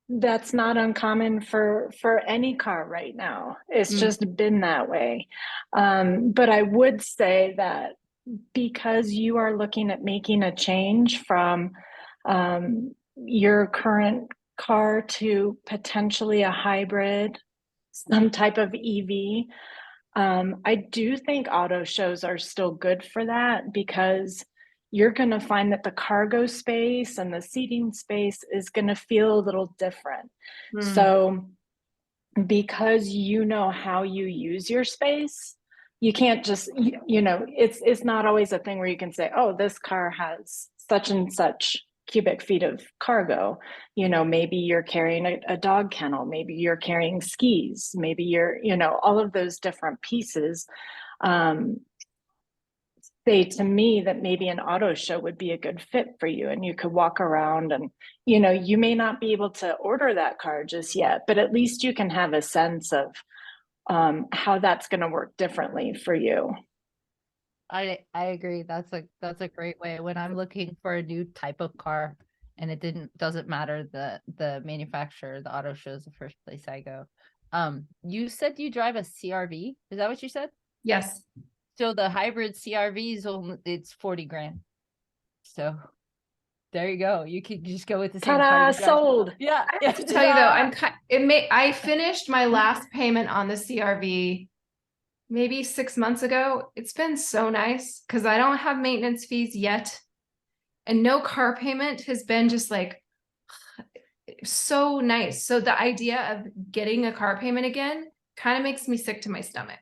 That's not uncommon for any car right now. It's Mm. just been that way. But I would say that because you are looking at making a change from your current car to potentially a hybrid, some type of EV, I do think auto shows are still good for that because you're going to find that the cargo space and the seating space is going to feel a little different. So because you know how you use your space, you can't just, it's not always a thing where you can say, oh, this car has such and such cubic feet of cargo. Maybe you're carrying a dog kennel, maybe you're carrying skis, maybe you're, all of those different pieces. Say to me that maybe an auto show would be a good fit for you, and you could walk around and you may not be able to order that car just yet, but at least you can have a sense of how that's going to work differently for you. I agree. That's a great way. When I'm looking for a new type of car, and it doesn't matter the manufacturer, the auto show is the first place I go. You said you drive a CRV. Is that what you said? Yes. So the hybrid CRVs, it's 40 grand. So there you go. You could just go with the same car. Ta-da, you drive. sold. Yeah. I have to tell you though, I finished my last payment on the CRV maybe 6 months ago. It's been so nice because I don't have maintenance fees yet. And no car payment has been just like so nice. So the idea of getting a car payment again kind of makes me sick to my stomach.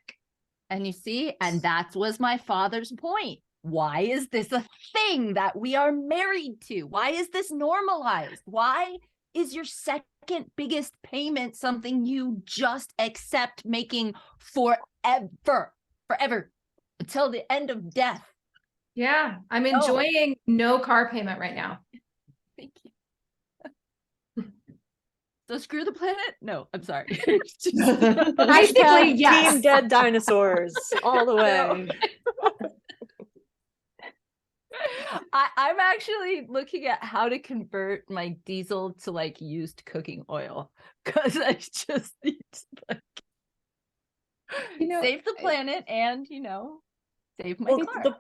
And you see, and that was my father's point. Why is this a thing that we are married to? Why is this normalized? Why is your second biggest payment something you just accept making forever, until the end of death? Yeah, I'm enjoying no car payment right now. Thank you. So screw the planet? No, I'm sorry. Basically, yes. Team dead dinosaurs all the way. I'm actually looking at how to convert my diesel to like used cooking oil because I just need to save the planet and save my car.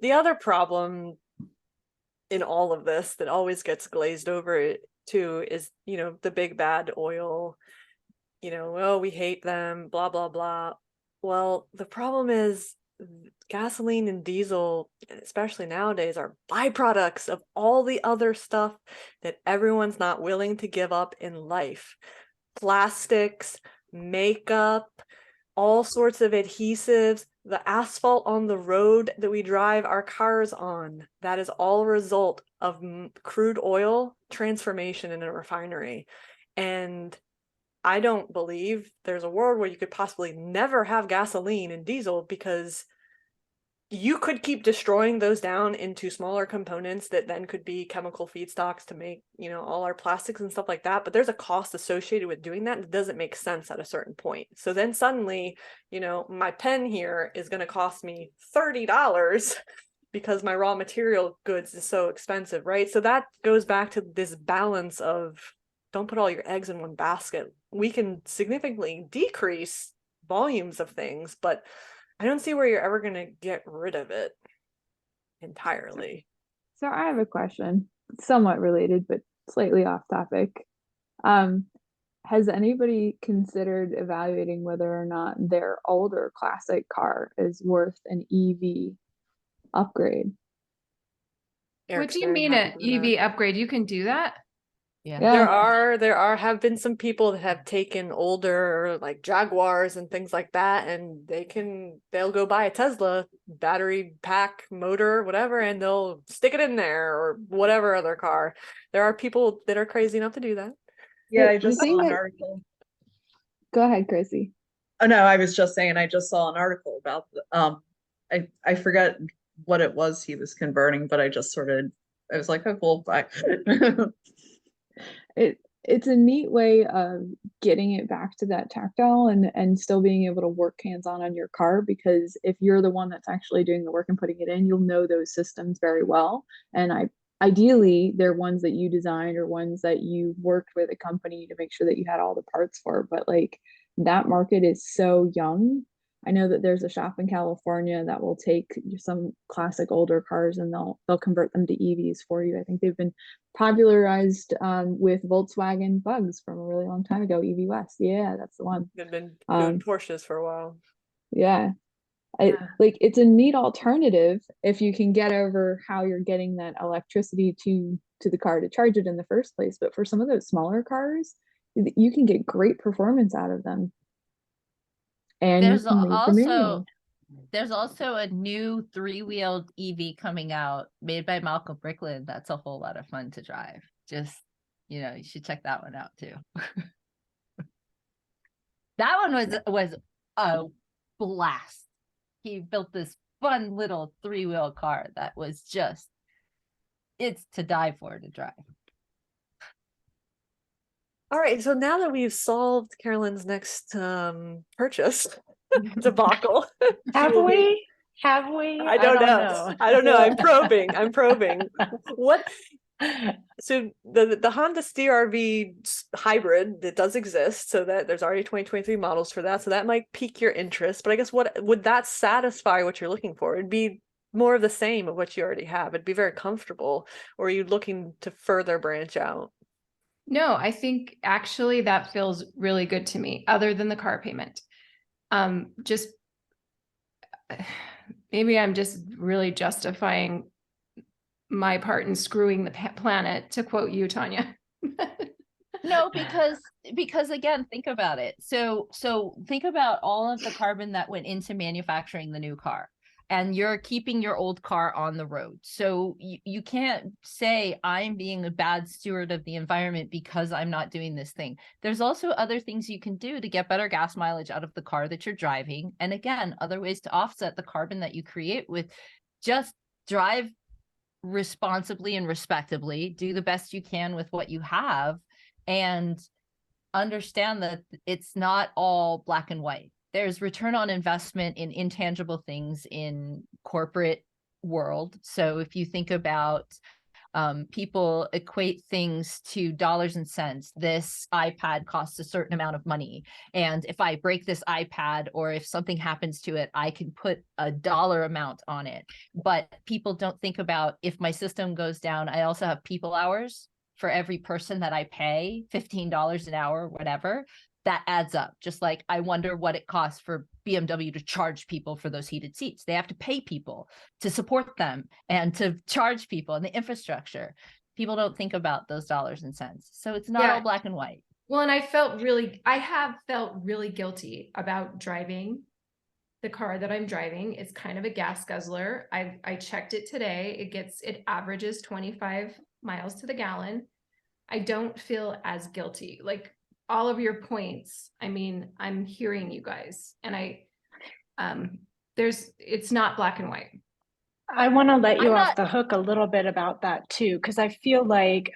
The other problem in all of this that always gets glazed over too is the big bad oil. Oh, we hate them, blah blah blah. Well, the problem is gasoline and diesel, especially nowadays, are byproducts of all the other stuff that everyone's not willing to give up in life. Plastics, makeup, all sorts of adhesives, the asphalt on the road that we drive our cars on. That is all a result of crude oil transformation in a refinery. And I don't believe there's a world where you could possibly never have gasoline and diesel, because you could keep destroying those down into smaller components that then could be chemical feedstocks to make, all our plastics and stuff like that. But there's a cost associated with doing that. It doesn't make sense at a certain point. So then suddenly, my pen here is going to cost me $30 because my raw material goods is so expensive, right? So that goes back to this balance of don't put all your eggs in one basket. We can significantly decrease volumes of things, but I don't see where you're ever going to get rid of it entirely. So I have a question, somewhat related, but slightly off topic. Has anybody considered evaluating whether or not their older classic car is worth an EV upgrade? What Eric's do you very mean happy an to do that. EV upgrade? You can do that? Yeah. There have been some people that have taken older like Jaguars and things like that, and they'll go buy a Tesla battery pack motor, whatever, and they'll stick it in there or whatever other car. There are people that are crazy enough to do that. Yeah, I The just thing saw an that- article. Go ahead, Chrissy. Oh no, I was just saying I just saw an article about I forget what it was he was converting, but I was like, oh cool, bye. It's a neat way of getting it back to that tactile and still being able to work hands-on on your car, because if you're the one that's actually doing the work and putting it in, you'll know those systems very well. And ideally they're ones that you designed or ones that you worked with a company to make sure that you had all the parts for. But like, that market is so young. I know that there's a shop in California that will take some classic older cars and they'll convert them to EVs for you. I think they've been popularized with Volkswagen Bugs from a really long time ago. EV West, yeah, that's the one. They've been doing Porsches for a while. Yeah, it's a neat alternative if you can get over how you're getting that electricity to the car to charge it in the first place. But for some of those smaller cars, you can get great performance out of them. And There's you can leave the manual. There's also a new 3-wheeled EV coming out made by Malcolm Brickland. That's a whole lot of fun to drive. Just, you should check that one out too. That one was a blast. He built this fun little 3-wheel car that was just, it's to die for to drive. All right, so now that we've solved Carolyn's next purchase debacle, Have we? Have we? I don't know. I don't know. I'm probing. What? So the Honda CR-V hybrid that does exist, so that there's already 2023 models for that, so that might pique your interest. But I guess what would that satisfy what you're looking for? It'd be more of the same of what you already have. It'd be very comfortable. Or are you looking to further branch out? No, I think actually that feels really good to me, other than the car payment. Just maybe I'm just really justifying my part in screwing the planet, to quote you, Tanya. No, because again, think about it. So think about all of the carbon that went into manufacturing the new car, and you're keeping your old car on the road. So you can't say I'm being a bad steward of the environment because I'm not doing this thing. There's also other things you can do to get better gas mileage out of the car that you're driving. And again, other ways to offset the carbon that you create with just drive responsibly and respectably, do the best you can with what you have, and understand that it's not all black and white. There's return on investment in intangible things in corporate world. So if you think about people equate things to dollars and cents. This iPad costs a certain amount of money, and if I break this iPad or if something happens to it, I can put a dollar amount on it. But people don't think about, if my system goes down, I also have people hours. For every person that I pay $15 an hour, whatever, that adds up. Just like I wonder what it costs for BMW to charge people for those heated seats. They have to pay people to support them and to charge people and the infrastructure. People don't think about those dollars and cents. So it's not all black and white. Well, and I have felt really guilty about driving the car that I'm driving. It's kind of a gas guzzler. I checked it today. It averages 25 miles to the gallon. I don't feel as guilty. Like all of your points, I mean, I'm hearing you guys, and it's not black and white. I want to let you I'm off not- the hook a little bit about that too, because I feel like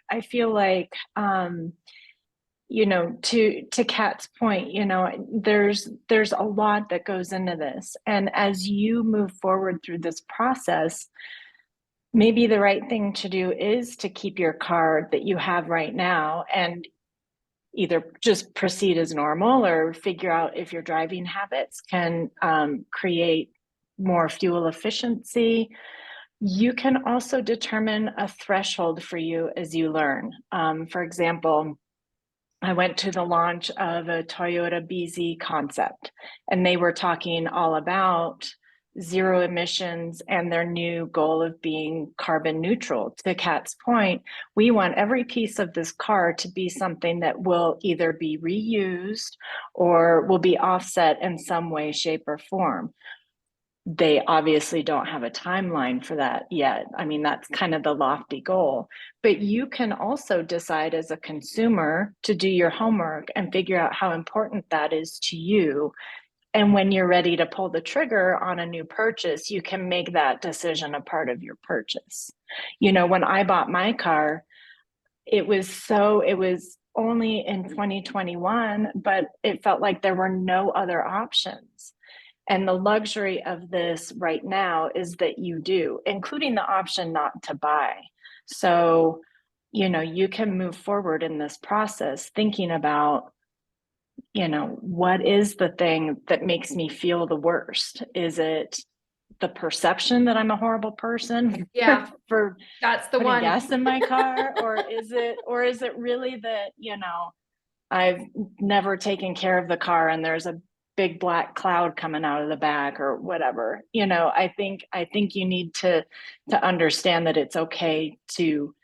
to Kat's point, there's a lot that goes into this. And as you move forward through this process, maybe the right thing to do is to keep your car that you have right now and either just proceed as normal or figure out if your driving habits can create more fuel efficiency. You can also determine a threshold for you as you learn. For example, I went to the launch of a Toyota BZ concept, and they were talking all about zero emissions and their new goal of being carbon neutral. To Kat's point, we want every piece of this car to be something that will either be reused or will be offset in some way, shape, or form. They obviously don't have a timeline for that yet. I mean, that's kind of the lofty goal. But you can also decide as a consumer to do your homework and figure out how important that is to you. And when you're ready to pull the trigger on a new purchase, you can make that decision a part of your purchase. When I bought my car, it was only in 2021, but it felt like there were no other options. And the luxury of this right now is that you do, including the option not to buy. So, you can move forward in this process thinking about, what is the thing that makes me feel the worst? Is it the perception that I'm a horrible person Yeah, for that's the putting one. gas in my car? Or is it really that, I've never taken care of the car and there's a big black cloud coming out of the back or whatever? I think you need to understand that it's okay to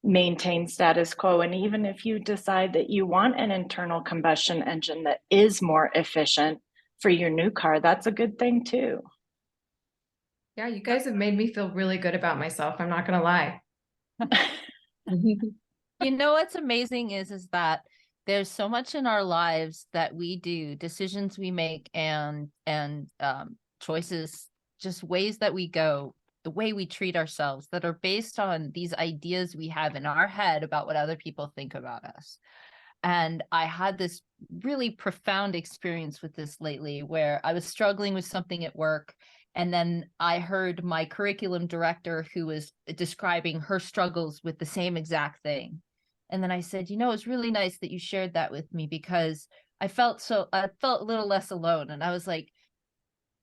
maintain status quo. And even if you decide that you want an internal combustion engine that is more efficient for your new car, that's a good thing too. Yeah, you guys have made me feel really good about myself. I'm not gonna lie. What's amazing is that there's so much in our lives that we do, decisions we make, and choices, just ways that we go, the way we treat ourselves, that are based on these ideas we have in our head about what other people think about us. And I had this really profound experience with this lately, where I was struggling with something at work. And then I heard my curriculum director, who was describing her struggles with the same exact thing. And then I said, it's really nice that you shared that with me, because I felt a little less alone. And I was like,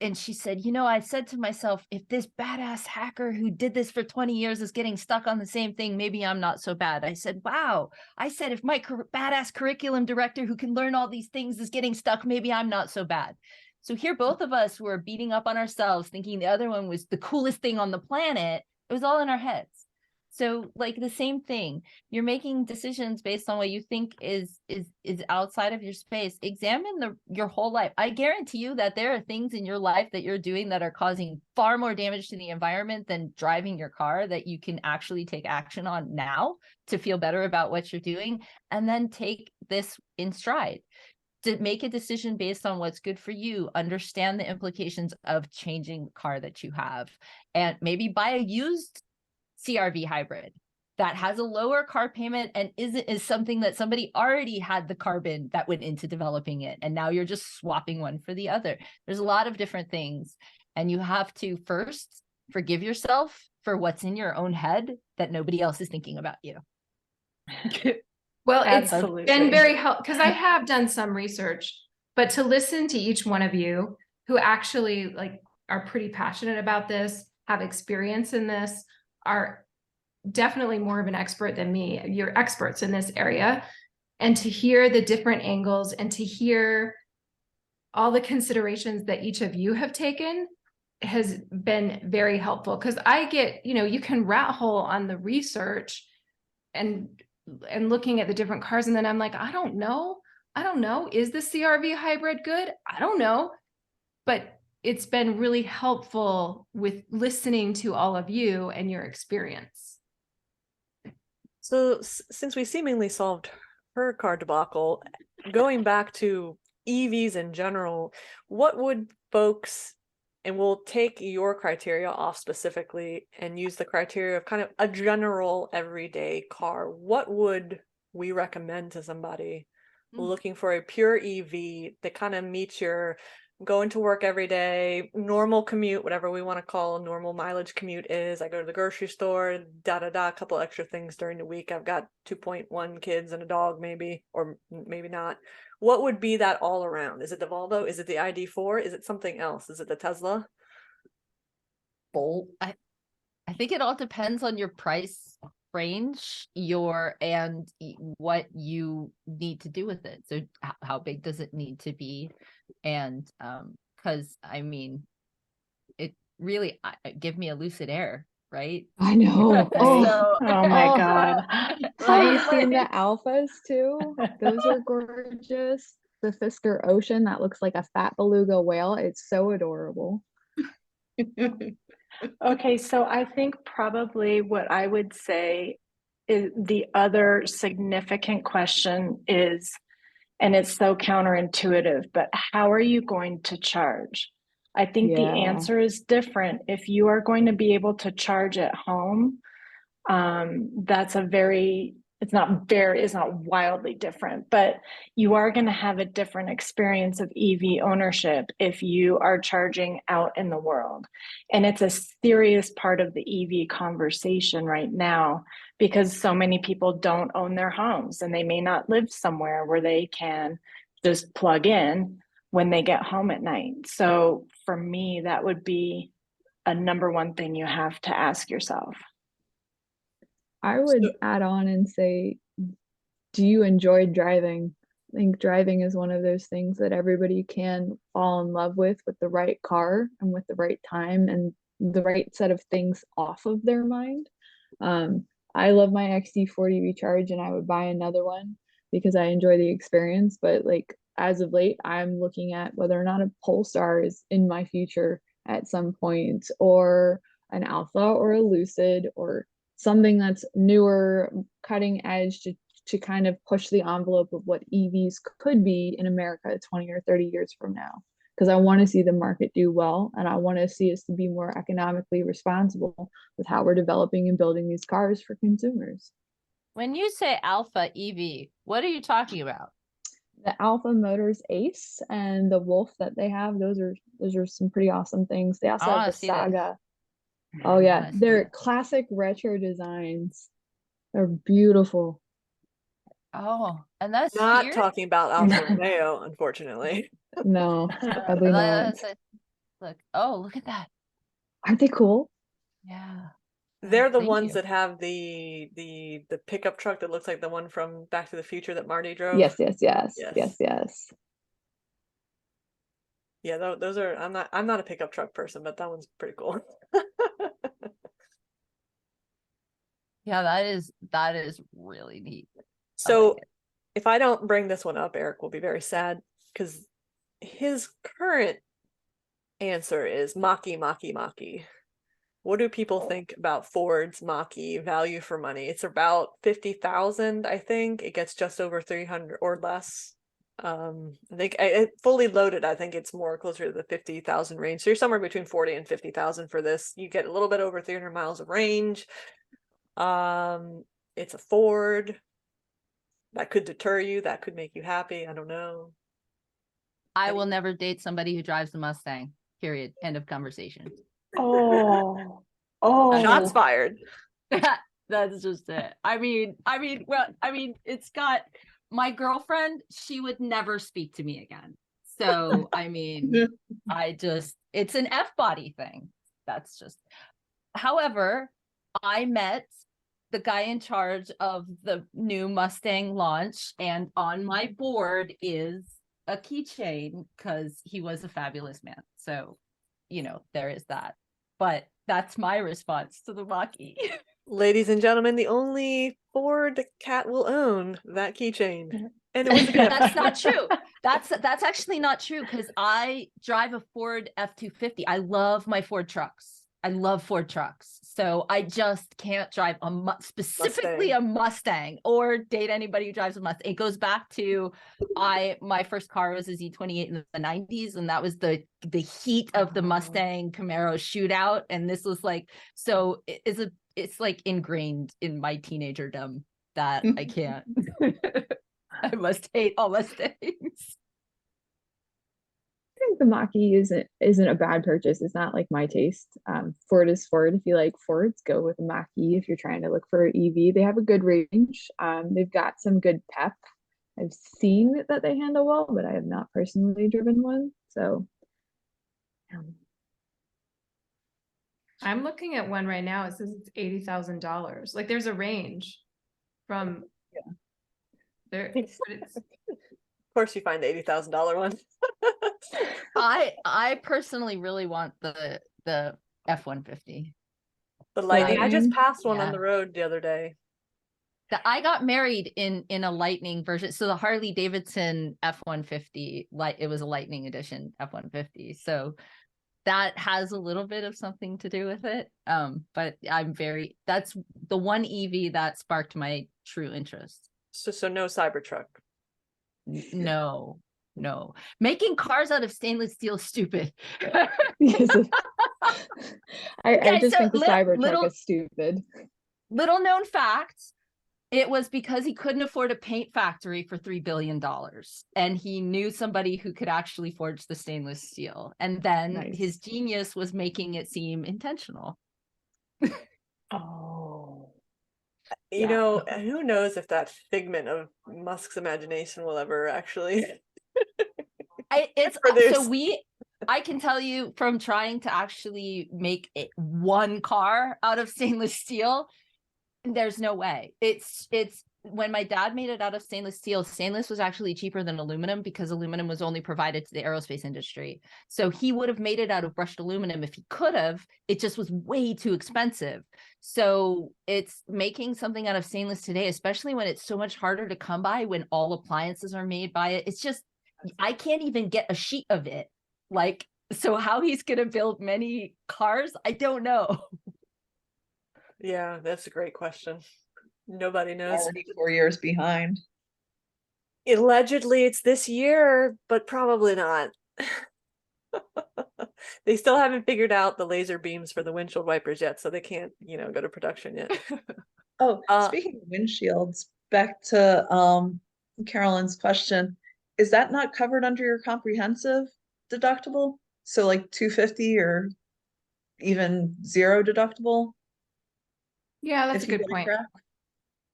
and she said, I said to myself, if this badass hacker who did this for 20 years is getting stuck on the same thing, maybe I'm not so bad. I said, wow. I said, if my badass curriculum director who can learn all these things is getting stuck, maybe I'm not so bad. So here, both of us were beating up on ourselves, thinking the other one was the coolest thing on the planet. It was all in our heads. So like the same thing, you're making decisions based on what you think is outside of your space. Examine your whole life. I guarantee you that there are things in your life that you're doing that are causing far more damage to the environment than driving your car, that you can actually take action on now to feel better about what you're doing, and then take this in stride. To make a decision based on what's good for you, understand the implications of changing the car that you have, and maybe buy a used CRV hybrid that has a lower car payment and is something that somebody already had the carbon that went into developing it, and now you're just swapping one for the other. There's a lot of different things, and you have to first forgive yourself for what's in your own head that nobody else is thinking about you. Well, Absolutely. it's been very helpful, because I have done some research, but to listen to each one of you who actually are pretty passionate about this, have experience in this, are definitely more of an expert than me. You're experts in this area. And to hear the different angles and to hear all the considerations that each of you have taken has been very helpful. Because I get, you can rat hole on the research and looking at the different cars, and then I'm like, I don't know. Is the CRV hybrid good? I don't know. But it's been really helpful with listening to all of you and your experience. So since we seemingly solved her car debacle, going back to EVs in general, what would folks, and we'll take your criteria off specifically and use the criteria of kind of a general everyday car, what would we recommend to somebody looking for a pure EV that kind of meets your going to work every day, normal commute, whatever we want to call a normal mileage commute is. I go to the grocery store, a couple extra things during the week. I've got 2.1 kids and a dog, maybe, or maybe not. What would be that all around? Is it the Volvo? Is it the ID4? Is it something else? Is it the Tesla? Bolt. I think it all depends on your price range, and what you need to do with it. So how big does it need to be? And because I mean, it really give me a Lucid Air, right? I know. Oh, So, Oh my God. have you seen the alphas too? Those are gorgeous. The Fisker Ocean that looks like a fat beluga whale. It's so adorable. Okay, so I think probably what I would say is the other significant question is, and it's so counterintuitive, but how are you going to charge? I think the Yeah. answer is different. If you are going to be able to charge at home, that's it's not wildly different, but you are going to have a different experience of EV ownership if you are charging out in the world. And it's a serious part of the EV conversation right now because so many people don't own their homes and they may not live somewhere where they can just plug in when they get home at night. So for me, that would be a number one thing you have to ask yourself. I would add on and say, do you enjoy driving? I think driving is one of those things that everybody can fall in love with the right car and with the right time and the right set of things off of their mind. I love my XC40 Recharge and I would buy another one because I enjoy the experience. But like as of late, I'm looking at whether or not a Polestar is in my future at some point, or an Alpha or a Lucid, or something that's newer, cutting edge to kind of push the envelope of what EVs could be in America 20 or 30 years from now. Because I want to see the market do well, and I want to see us to be more economically responsible with how we're developing and building these cars for consumers. when you say Alpha EV, what are you talking about? The Alpha Motors Ace and the Wolf that they have, those are some pretty awesome things. They also have the Saga. Oh yeah, they're classic retro designs. They're beautiful. Oh, and that's Not here? talking about Alfa Romeo, unfortunately. No, sadly not. Look, oh, look at that. Aren't they cool? Yeah. They're the Thank ones you. that have the pickup truck that looks like the one from Back to the Future that Marty drove. Yes. Yeah, those are. I'm not a pickup truck person, but that one's pretty cool. Yeah, that is really neat. So, it. if I don't bring this one up, Eric will be very sad because his current answer is Mach-E, Mach-E, Mach-E. What do people think about Ford's Mach-E value for money? It's about 50,000, I think. It gets just over 300 or less. I think fully loaded, I think it's more closer to the 50,000 range. So you're somewhere between 40 and 50,000 for this. You get a little bit over 300 miles of range. It's a Ford. That could deter you. That could make you happy. I don't know. I will never date somebody who drives a Mustang. Period. End of conversation. Oh, Shots fired. That's just it. I mean, it's got my girlfriend, she would never speak to me again. So, I mean, it's an F-body thing. That's just, however, I met the guy in charge of the new Mustang launch, and on my board is a keychain because he was a fabulous man. So, there is that. But that's my response to the Mach-E. Ladies and gentlemen, the only Ford cat will own that keychain. And it was a gift. That's not true. That's actually not true, because I drive a Ford F-250. I love my Ford trucks. I love Ford trucks. So I just can't drive specifically a Mustang or date anybody who drives a Mustang. It goes back to my first car was a Z28 in the 90s, and that was the heat of the Mustang Camaro shootout. And this was like, so it's like ingrained in my teenagerdom that I can't. I must hate all Mustangs. I think the Mach-E isn't a bad purchase. It's not like my taste. Ford is Ford. If you like Fords, go with a Mach-E. If you're trying to look for an EV, they have a good range. They've got some good pep. I've seen that they handle well, but I have not personally driven one. So I'm looking at one right now. It says it's $80,000. Like there's a range from there. But it's, Of course, you find the $80,000 one. I personally really want the F-150. The Lightning. I just Lightning? passed one on Yeah. the road the other day. I got married in a Lightning version. So the Harley Davidson F-150, it was a Lightning edition F-150. So that has a little bit of something to do with it. But that's the one EV that sparked my true interest. So no Cybertruck. No. Making cars out of stainless steel is stupid. yes. I Okay, just so think the Cybertruck is stupid. Little known fact, it was because he couldn't afford a paint factory for $3 billion. And he knew somebody who could actually forge the stainless steel. And then his genius was making it seem intentional. Oh. You know, who knows if that figment of Musk's imagination will ever actually I can tell you from trying to actually make one car out of stainless steel, there's no way. It's when my dad made it out of stainless steel, stainless was actually cheaper than aluminum because aluminum was only provided to the aerospace industry. So he would have made it out of brushed aluminum if he could have. It just was way too expensive. So it's making something out of stainless today, especially when it's so much harder to come by when all appliances are made by it. It's just, I can't even get a sheet of it. Like, so how he's going to build many cars, I don't know. Yeah, that's a great question. Nobody knows. Already 4 years behind. Allegedly, it's this year, but probably not. They still haven't figured out the laser beams for the windshield wipers yet, so they can't, go to production yet. Oh, speaking of windshields, back to Carolyn's question, is that not covered under your comprehensive deductible? So like 250 or even zero deductible? yeah, that's a if you good get a point. crack?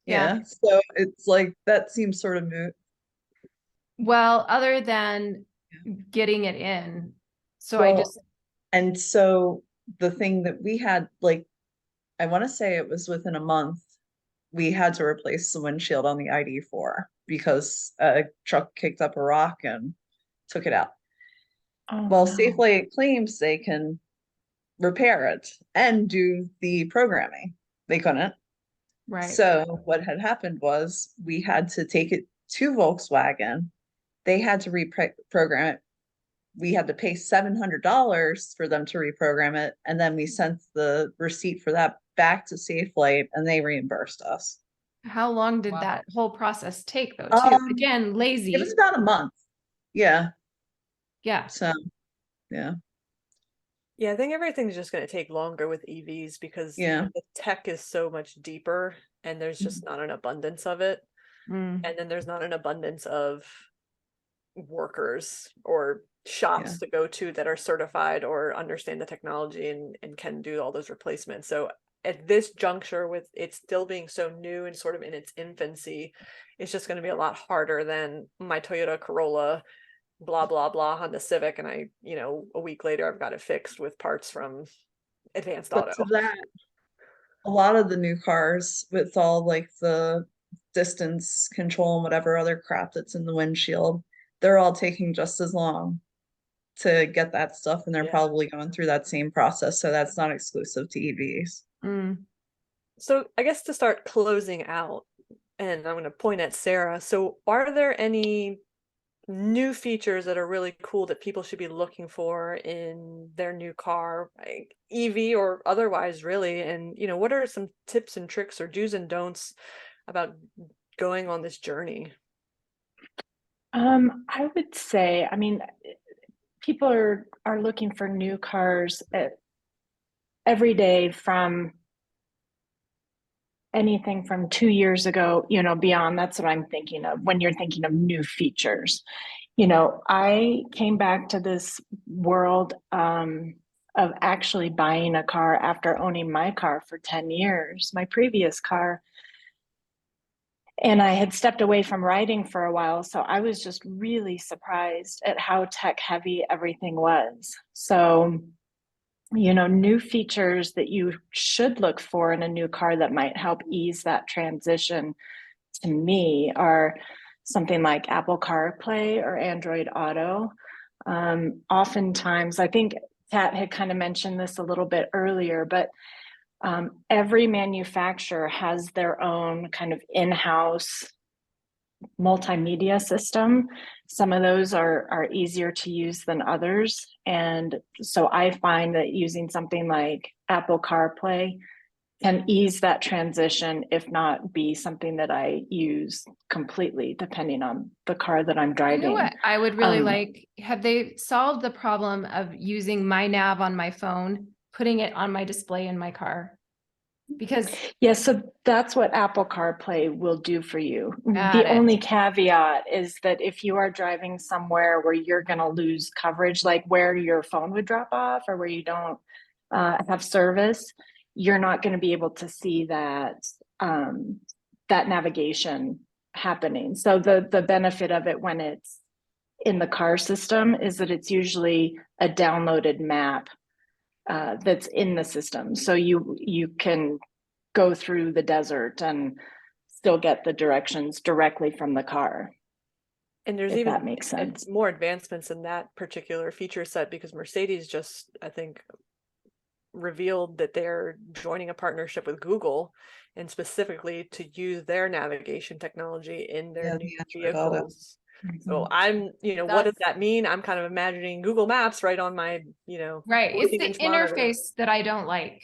Yeah. Yeah, so it's like that seems sort of moot. Well, other than getting it in. So Well, and so the thing that we had, like, I want to say it was within a month, we had to replace the windshield on the ID4 because a truck kicked up a rock and took it out. Oh, Well, no. Safeway claims they can repair it and do the programming. They couldn't. right. So what had happened was we had to take it to Volkswagen. They had to reprogram it. We had to pay $700 for them to reprogram it. And then we sent the receipt for that back to Safelight and they reimbursed us. How long did Wow. that whole process take though, too? Again, lazy. It was about a month. Yeah. Yeah. So, yeah. Yeah, I think everything's just going to take longer with EVs because Yeah. the tech is so much deeper and there's just not an abundance of it. Mm. And then there's not an abundance of workers or shops to go to that are certified or understand the technology and can do all those replacements. So at this juncture, with it still being so new and sort of in its infancy, it's just going to be a lot harder than my Toyota Corolla, blah, blah, blah, Honda Civic. And I, a week later, I've got it fixed with parts from Advanced But Auto. to that, a lot of the new cars with all like the distance control and whatever other crap that's in the windshield, they're all taking just as long to get that stuff, and they're Yeah. probably going through that same process. So that's not exclusive to EVs. Mm. So I guess to start closing out, and I'm going to point at Sarah. So are there any new features that are really cool that people should be looking for in their new car, like EV or otherwise, really? And, you know, what are some tips and tricks or do's and don'ts about going on this journey? I would say, I mean, people are looking for new cars every day, from anything from 2 years ago, you know, beyond. That's what I'm thinking of when you're thinking of new features. You know, I came back to this world of actually buying a car after owning my car for 10 years, my previous car. And I had stepped away from riding for a while. So I was just really surprised at how tech heavy everything was. So, you know, new features that you should look for in a new car that might help ease that transition to me are something like Apple CarPlay or Android Auto. Oftentimes, I think Kat had kind of mentioned this a little bit earlier, but every manufacturer has their own kind of in-house multimedia system. Some of those are easier to use than others. And so I find that using something like Apple CarPlay can ease that transition, if not be something that I use completely, depending on the car that I'm You driving. know what I would really like? Have they solved the problem of using my nav on my phone, putting it on my display in my car? Because Yes, so that's what Apple CarPlay will do for you. Got The it. only caveat is that if you are driving somewhere where you're going to lose coverage, like where your phone would drop off or where you don't have service, you're not going to be able to see that that navigation happening. So the benefit of it when it's in the car system is that it's usually a downloaded map that's in the system. So you can go through the desert and still get the directions directly from the car. And there's If even that makes sense. more advancements in that particular feature set, because Mercedes just, I think, revealed that they're joining a partnership with Google, and specifically to use their navigation technology in their new the Android Auto. vehicles. So I'm, you know, what does that mean? I'm kind of imagining Google Maps right on my, you know, right, it's the 14-inch monitor. interface that I don't like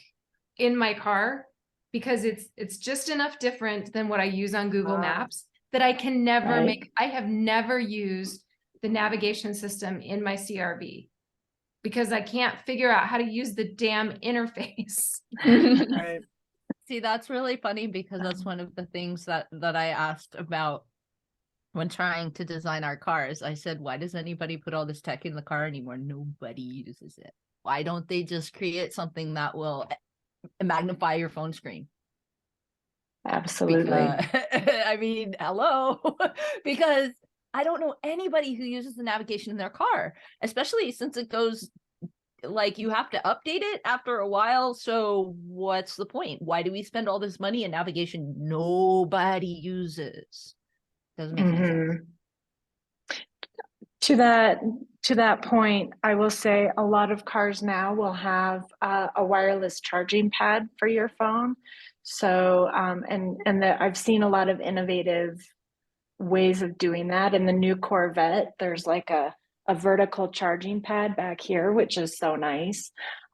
in my car, because it's just enough different than what I use on Google Maps that I can never I have never used the navigation system in my CRV because I can't figure out how to use the damn interface. Right. See, that's really funny because that's one of the things that I asked about when trying to design our cars. I said, why does anybody put all this tech in the car anymore? Nobody uses it. Why don't they just create something that will magnify your phone screen? Absolutely. I mean, hello, because I don't know anybody who uses the navigation in their car, especially since it goes, like, you have to update it after a while. So what's the point? Why do we spend all this money in navigation nobody uses? Doesn't make any sense. To that point, I will say a lot of cars now will have a wireless charging pad for your phone. So I've seen a lot of innovative ways of doing that. In the new Corvette, there's like a vertical charging pad back here, which is so nice.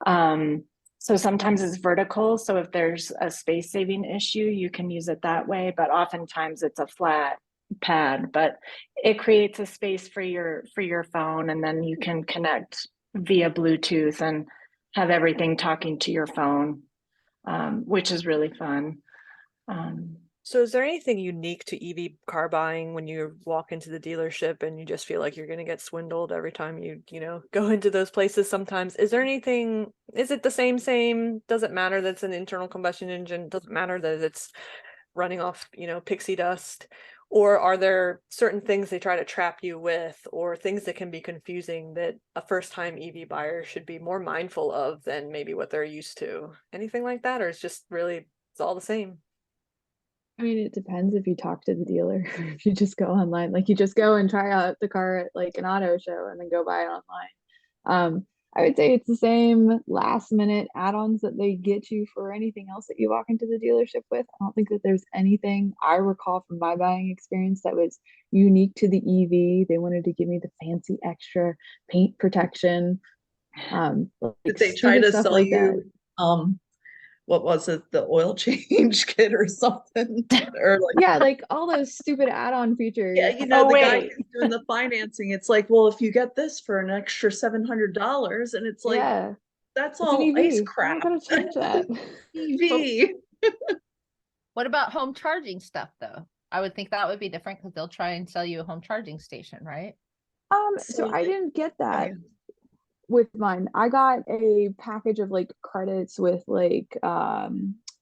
So sometimes it's vertical. So if there's a space saving issue, you can use it that way. But oftentimes it's a flat pad, but it creates a space for your phone, and then you can connect via Bluetooth and have everything talking to your phone, which is really fun. So is there anything unique to EV car buying when you walk into the dealership and you just feel like you're going to get swindled every time you know, go into those places sometimes? Is there anything, is it the same? Does it matter that it's an internal combustion engine? Does it matter that it's running off, you know, pixie dust? Or are there certain things they try to trap you with, or things that can be confusing that a first-time EV buyer should be more mindful of than maybe what they're used to? Anything like that? Or it's just really, it's all the same? I mean, it depends if you talk to the dealer. If you just go online, like you just go and try out the car at like an auto show and then go buy it online. I would say it's the same last minute add-ons that they get you for anything else that you walk into the dealership with. I don't think that there's anything I recall from my buying experience that was unique to the EV. They wanted to give me the fancy extra paint protection. Like Did they try stupid to stuff sell like you, what was it, the oil change kit or something? Or like, yeah, like all those stupid add-on features. yeah, you know, Oh, the guy wait. who's doing the financing, it's like, well, if you get this for an extra $700, and it's like, Yeah, that's it's an all ice EV. Why I crap. gotta change that? EV. What about home charging stuff though? I would think that would be different because they'll try and sell you a home charging station, right? So I didn't get that Okay. with mine. I got a package of like credits with like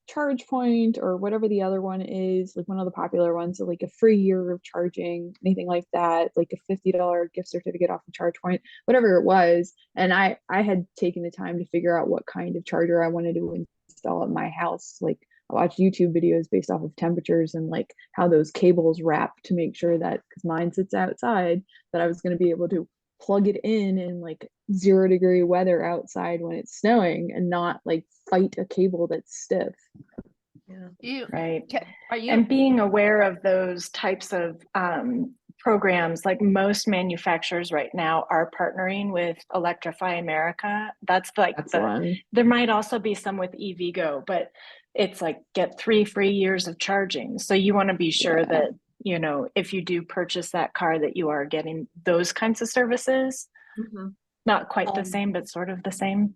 charge point or whatever the other one is, like one of the popular ones, so like a free year of charging, anything like that, like a $50 gift certificate off of charge point, whatever it was. And I had taken the time to figure out what kind of charger I wanted to install at my house. Like I watched YouTube videos based off of temperatures and like how those cables wrap to make sure that, because mine sits outside, that I was going to be able to plug it in like 0-degree weather outside when it's snowing and not like fight a cable that's stiff. Yeah. You Right. are you And being aware of those types of programs, like most manufacturers right now are partnering with Electrify America. That's like That's the one. there might also be some with EVgo, but it's like get 3 free years of charging. So you want to be sure Yeah. that, you know, if you do purchase that car, that you are getting those kinds of services. Mhm. Not quite the Um, same, but sort of the same.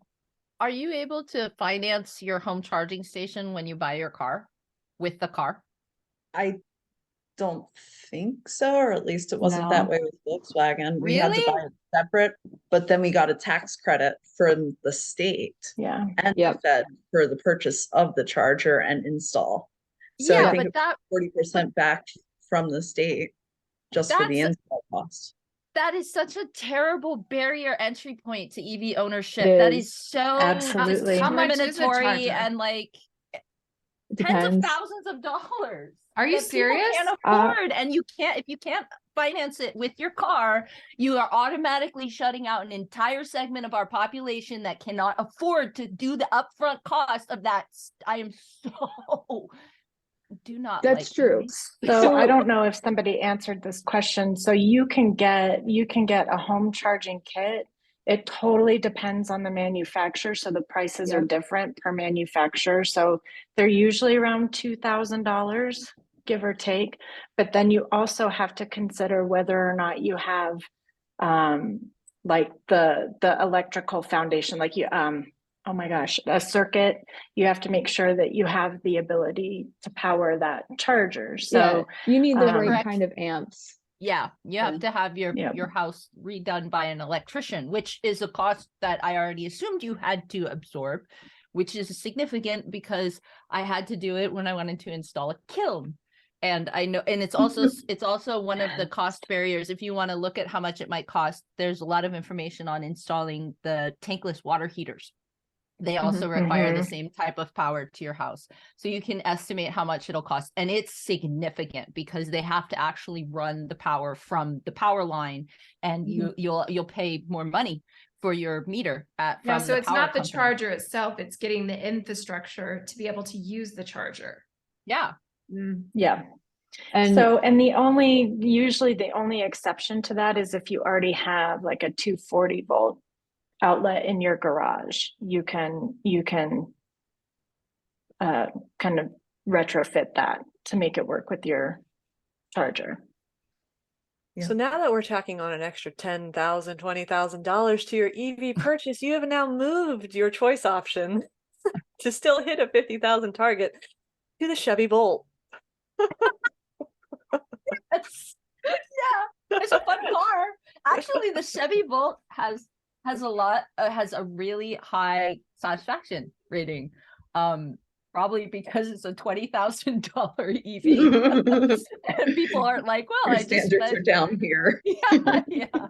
are you able to finance your home charging station when you buy your car with the car? I don't think so, or at least it wasn't that No. way with Volkswagen. We had to Really? buy it separate, but then we got a tax credit from the state Yeah. and the Yep. Fed for the purchase of the charger and install. So Yeah, I think but that 40% back from the state just for the that's install cost. that is such a terrible barrier entry point to EV ownership. It That is. is so Absolutely. How much is a discriminatory charger? and like It tens of depends. thousands of dollars. Are you that people serious? can't afford, and you can't, if you can't finance it with your car, you are automatically shutting out an entire segment of our population that cannot afford to do the upfront cost of that. I am so do not That's like true. So I don't know if somebody answered this question. So you can get a home charging kit. It totally depends on the manufacturer. So the prices are Yep. different per manufacturer. So they're usually around $2,000, give or take. But then you also have to consider whether or not you have like the electrical foundation, like you oh my gosh, a circuit. You have to make sure that you have the ability to power that charger. Yeah, So you need the right Correct. kind of amps. Yeah, you have to have your Yep. your house redone by an electrician, which is a cost that I already assumed you had to absorb, which is significant because I had to do it when I wanted to install a kiln. And I know, and it's also one of the cost barriers. If you want to look at how much it might cost, there's a lot of information on installing the tankless water heaters. They also require the same type of power to your house. So you can estimate how much it'll cost. And it's significant because they have to actually run the power from the power line, and you'll pay more money for your meter Yeah, from so the it's power not the company. charger itself, it's getting the infrastructure to be able to use the charger. Yeah. Yeah. And So, and usually the only exception to that is if you already have like a 240 volt outlet in your garage, you can kind of retrofit that to make it work with your charger. Yeah. So now that we're tacking on an extra $10,000, $20,000 to your EV purchase, you have now moved your choice option to still hit a 50,000 target to the Chevy Bolt. It's a fun car. Actually, the Chevy Bolt has a really high satisfaction rating. Probably because it's a $20,000 EV, and people aren't like, well, Your I just standards spent. are down here. Yeah.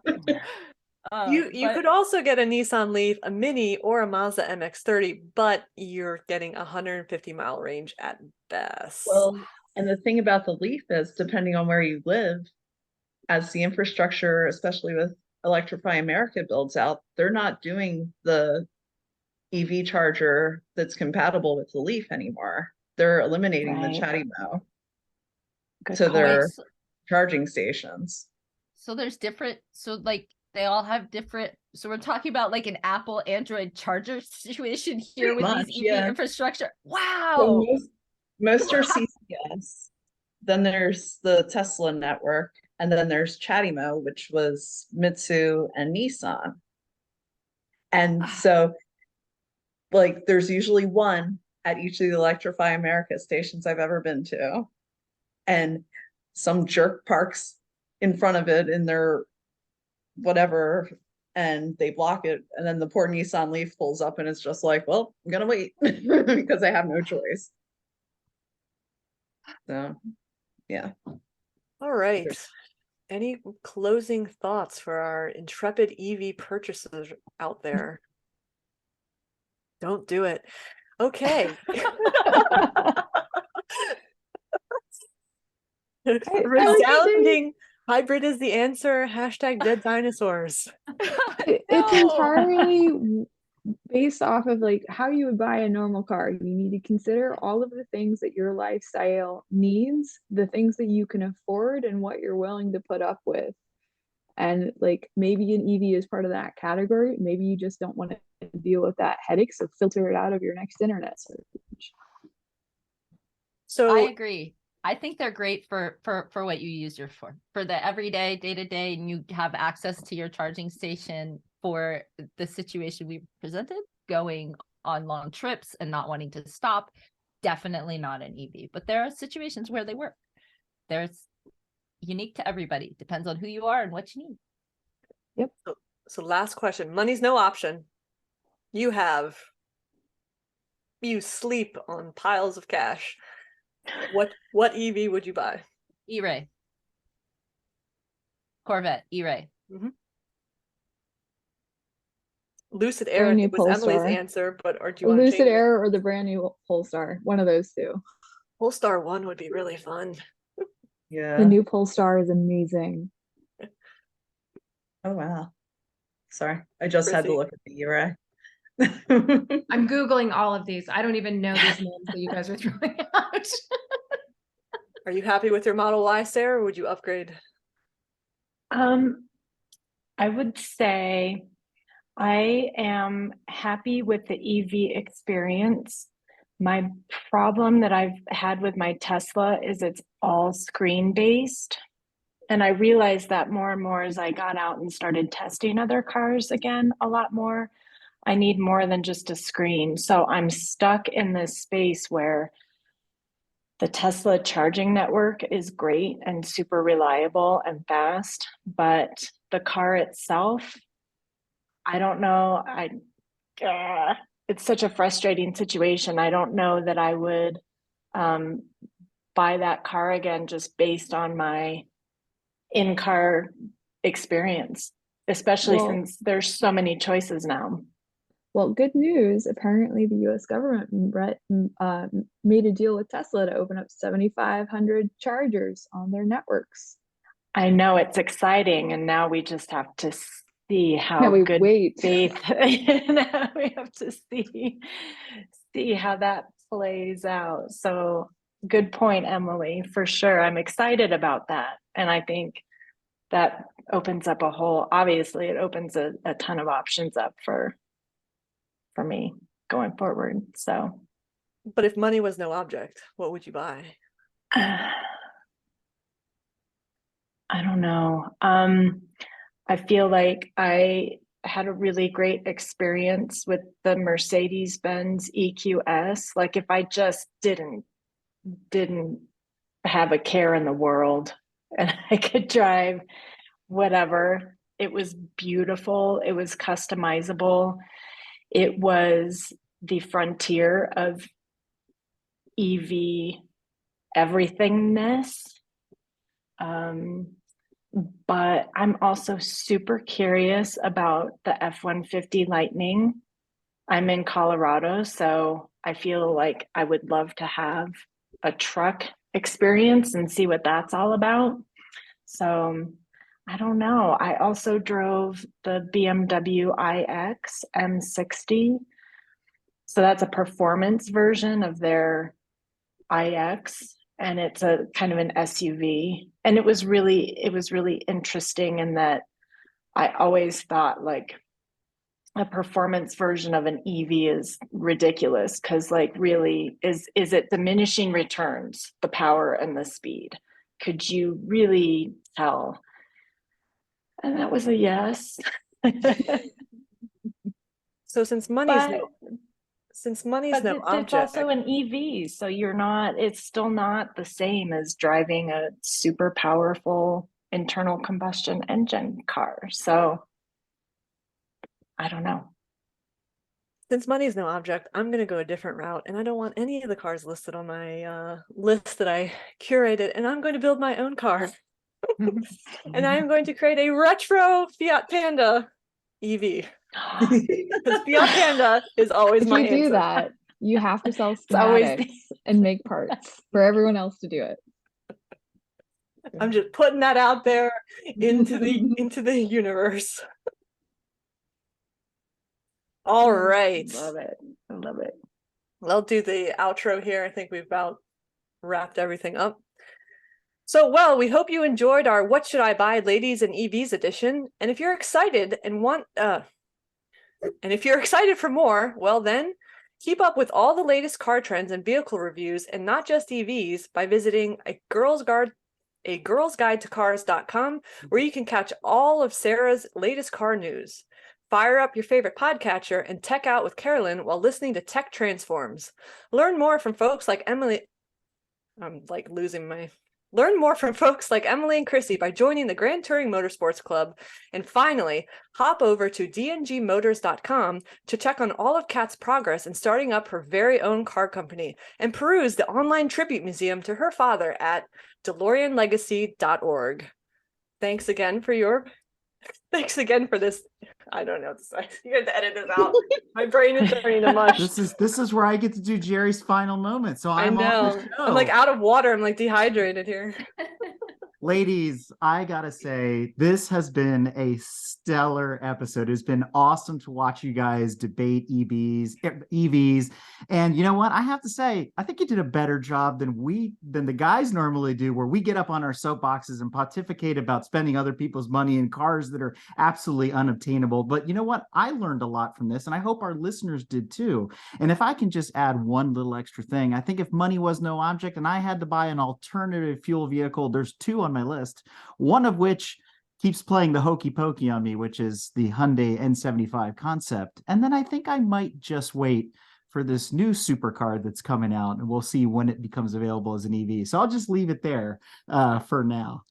You But could also get a Nissan Leaf, a Mini, or a Mazda MX-30, but you're getting 150-mile range at best. Well, and the thing about the Leaf is, depending on where you live, as the infrastructure, especially with Electrify America builds out, they're not doing the EV charger that's compatible with the Leaf anymore. They're eliminating the Right. ChattyMo Good to call. their Wait, charging stations. so there's different, so like they all have different, so we're talking about like an Apple Android charger situation here with Much, these EV yeah. infrastructure. So Wow. most are Wow. CCS. Then there's the Tesla network, and then there's ChattyMo, which was Mitsu and Nissan. And so, like, there's usually one at each of the Electrify America stations I've ever been to. And some jerk parks in front of it in their whatever, and they block it. And then the poor Nissan Leaf pulls up and it's just like, well, I'm gonna wait because I have no choice. So, yeah. All right. Any closing thoughts for our intrepid EV purchasers out there? Don't do it. Okay. Resounding hybrid is the answer. Hashtag dead dinosaurs. It's No. entirely based off of like how you would buy a normal car. You need to consider all of the things that your lifestyle needs, the things that you can afford, and what you're willing to put up with. And like maybe an EV is part of that category. Maybe you just don't want to deal with that headache, so filter it out of your next internet search. So I agree. I think they're great for what you use your for the everyday, day-to-day, and you have access to your charging station for the situation we presented, going on long trips and not wanting to stop. Definitely not an EV, but there are situations where they work. There's unique to everybody. Depends on who you are and what you need. Yep. So last question. Money's no option. You sleep on piles of cash. What EV would you buy? E-Ray. Corvette, E-Ray. Lucid Air Brand new was Emily's Polestar. answer, or do you want to Lucid change it? Air or the brand new Polestar, one of those two. Polestar 1 would be really fun. Yeah. The new Polestar is amazing. Oh wow. Sorry. I just had to Chrissy. look at the E-Ray. I'm Googling all of these. I don't even know these names that you guys are throwing out. Are you happy with your Model Y, Sarah, or would you upgrade? I would say I am happy with the EV experience. My problem that I've had with my Tesla is it's all screen based. And I realized that more and more as I got out and started testing other cars again a lot more. I need more than just a screen. So I'm stuck in this space where the Tesla charging network is great and super reliable and fast, but the car itself, I don't know. It's such a frustrating situation. I don't know that I would buy that car again just based on my in-car experience, especially since there's so many choices now. Well, good news. Apparently, the U.S. government made a deal with Tesla to open up 7,500 chargers on their networks. I know it's exciting, and now we just have to see how Now we good wait. faith. Now we have to see how that plays out. So, good point, Emily. For sure, I'm excited about that, and I think that opens up a whole. Obviously, it opens a ton of options up for me going forward. So, But if money was no object, what would you buy? I don't know. I feel like I had a really great experience with the Mercedes-Benz EQS. Like if I just didn't have a care in the world and I could drive whatever, it was beautiful. It was customizable. It was the frontier of EV everythingness. But I'm also super curious about the F-150 Lightning. I'm in Colorado, so I feel like I would love to have a truck experience and see what that's all about. So I don't know. I also drove the BMW iX M60. So that's a performance version of their iX, and it's a kind of an SUV. And it was really interesting in that I always thought like a performance version of an EV is ridiculous because like really is it diminishing returns, the power and the speed? Could you really tell? And that was a yes. So since But money's no it's object, also an EV, so it's still not the same as driving a super powerful internal combustion engine car. So I don't know. since money's no object, I'm gonna go a different route, and I don't want any of the cars listed on my list that I curated, and I'm going to build my own car. And I am going to create a retro Fiat Panda EV. Because Fiat Panda is always If my you do answer. that, you have to sell always schematics and make parts for everyone else to do it. I'm just putting that out there into the universe. All right. Love it. I love it. I'll do the outro here. I think we've about wrapped everything up. So, well, we hope you enjoyed our What Should I Buy Ladies and EVs edition. And if you're excited and if you're excited for more, well then, keep up with all the latest car trends and vehicle reviews, and not just EVs, by visiting a Girls Guide to Cars.com, where you can catch all of Sarah's latest car news. Fire up your favorite podcatcher and tech out with Carolyn while listening to Tech Transforms. Learn more from folks like Emily. Learn more from folks like Emily and Chrissy by joining the Grand Touring Motorsports Club. And finally, hop over to dngmotors.com to check on all of Kat's progress in starting up her very own car company, and peruse the online tribute museum to her father at DeLoreanLegacy.org. Thanks again for this. I don't know what to say. You have to edit this out. My brain is turning to mush. This is where I get to do Jerry's final moment. So I I'm on know. the show. I'm like out of water. I'm like dehydrated here. Ladies, I gotta say, this has been a stellar episode. It's been awesome to watch you guys debate EVs. And you know what? I have to say, I think you did a better job than the guys normally do, where we get up on our soapboxes and pontificate about spending other people's money in cars that are absolutely unobtainable. But you know what? I learned a lot from this, and I hope our listeners did too. And if I can just add one little extra thing, I think if money was no object and I had to buy an alternative fuel vehicle, there's two on my list, one of which keeps playing the hokey pokey on me, which is the Hyundai N75 concept. And then I think I might just wait for this new supercar that's coming out, and we'll see when it becomes available as an EV. So I'll just leave it there for now.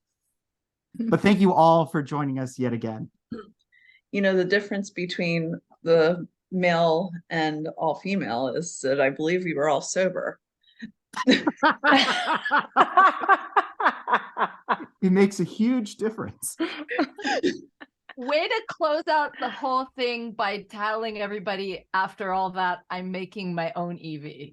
But thank you all for joining us yet again. You know, the difference between the male and all female is that I believe we were all sober. It makes a huge difference. Way to close out the whole thing by telling everybody after all that I'm making my own EV.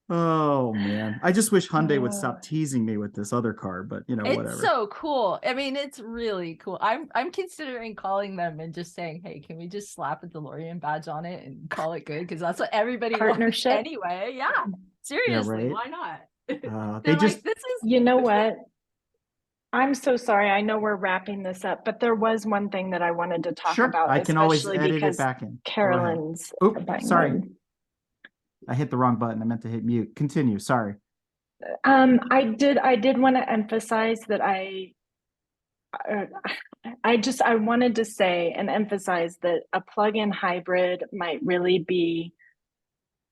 Oh man, I just wish Hyundai would stop teasing me with this other car, but you know, whatever. It's so cool. I mean, it's really cool. I'm considering calling them and just saying, hey, can we just slap a DeLorean badge on it and call it good? Because that's what everybody Partnership. wants anyway. Yeah, seriously, right? why not? They They're just like, this is. You know what? I'm so sorry. I know we're wrapping this up, but there was one thing that I wanted to talk sure. about. I can always especially edit it because back in. Go ahead. Carolyn's. Oops, button. sorry. I hit the wrong button. I meant to hit mute. Continue. Sorry. I did want to emphasize that I wanted to say and emphasize that a plug-in hybrid might really be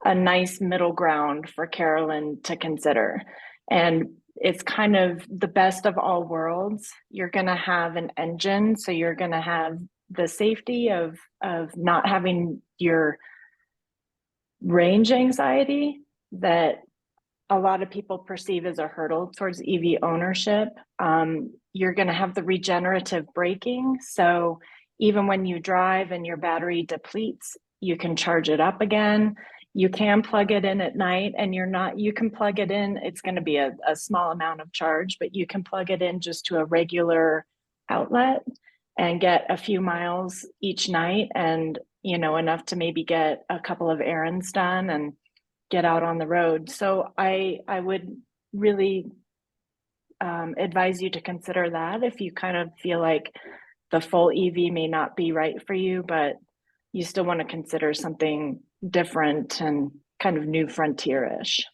a nice middle ground for Carolyn to consider. And it's kind of the best of all worlds. You're going to have an engine, so you're going to have the safety of not having your range anxiety that a lot of people perceive as a hurdle towards EV ownership. You're going to have the regenerative braking. So even when you drive and your battery depletes, you can charge it up again. you can plug it in at night, and you can plug it in. It's going to be a small amount of charge, but you can plug it in just to a regular outlet and get a few miles each night, and enough to maybe get a couple of errands done and get out on the road. So I would really advise you to consider that if you kind of feel like the full EV may not be right for you, but you still want to consider something different and kind of new frontier-ish.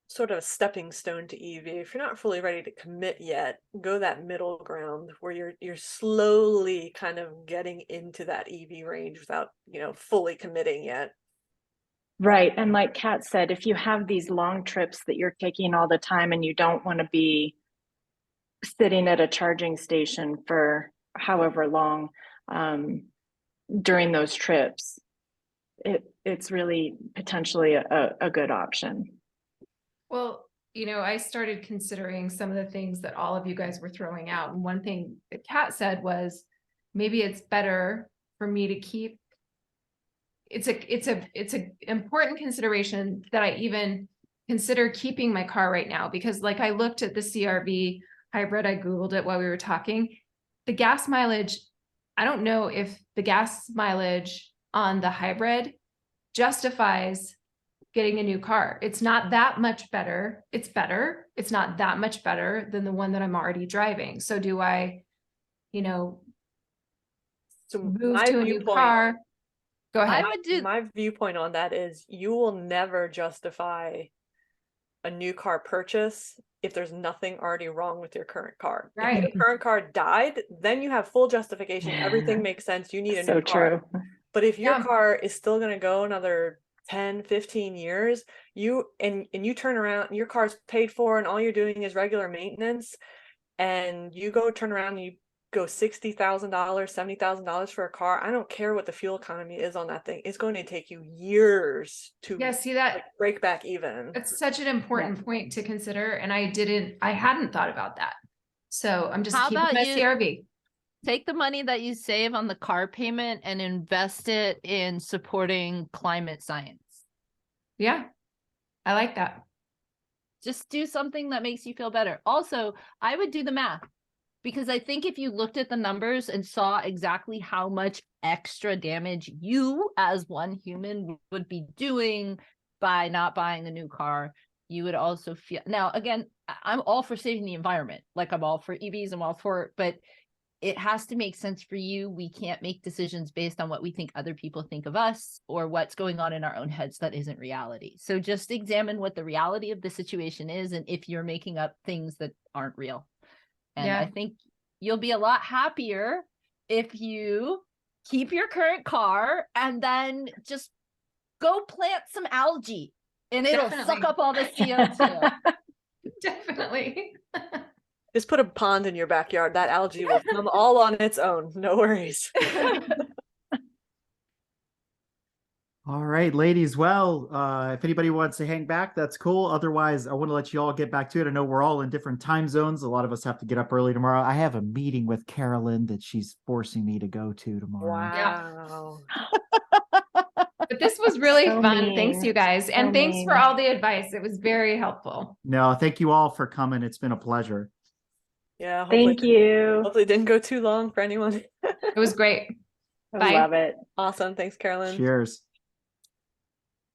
Sort of a stepping stone to EV. If you're not fully ready to commit yet, go that middle ground where you're slowly kind of getting into that EV range without, fully committing yet. Right. And like Kat said, if you have these long trips that you're taking all the time and you don't want to be sitting at a charging station for however long during those trips, it's really potentially a good option. Well, I started considering some of the things that all of you guys were throwing out. And one thing that Kat said was, maybe it's better for me to keep. It's a important consideration that I even consider keeping my car right now, because like I looked at the CRV hybrid, I Googled it while we were talking. The gas mileage, I don't know if the gas mileage on the hybrid justifies getting a new car. It's not that much better. It's better. It's not that much better than the one that I'm already driving. So do I, So move my to a new viewpoint, car? Go ahead. I would do my viewpoint on that is you will never justify a new car purchase if there's nothing already wrong with your current car. If Right. your current car died, then you have full justification. Everything makes sense. You need a So new car. true. But if your Yeah. car is still going to go another 10, 15 years, you turn around and your car's paid for and all you're doing is regular maintenance, and you go turn around and you go $60,000, $70,000 for a car. I don't care what the fuel economy is on that thing. It's going to take you years to See that break back even. that's such an important point to consider. And I hadn't thought about that. So I'm just How keeping about my you- CRV. take the money that you save on the car payment and invest it in supporting climate science. Yeah, I like that. Just do something that makes you feel better. Also, I would do the math, because I think if you looked at the numbers and saw exactly how much extra damage you as one human would be doing by not buying a new car, you would also feel. Now, again, I'm all for saving the environment. Like I'm all for EVs, I'm all for it, but it has to make sense for you. We can't make decisions based on what we think other people think of us or what's going on in our own heads that isn't reality. So just examine what the reality of the situation is and if you're making up things that aren't real. And Yeah. I think you'll be a lot happier if you keep your current car and then just go plant some algae and it'll Definitely. suck up all the CO2. Definitely. Just put a pond in your backyard. That algae will come all on its own. No worries. All right, ladies. Well, if anybody wants to hang back, that's cool. Otherwise, I want to let you all get back to it. I know we're all in different time zones. A lot of us have to get up early tomorrow. I have a meeting with Carolyn that she's forcing me to go to tomorrow. Wow. But this was really So fun. Thanks, mean. you guys. And So thanks for mean. all the advice. It was very helpful. No, thank you all for coming. It's been a pleasure. Yeah. Thank you. Hopefully it didn't go too long for anyone. It was great. I Bye. love it. Awesome. Thanks, Carolyn. Cheers.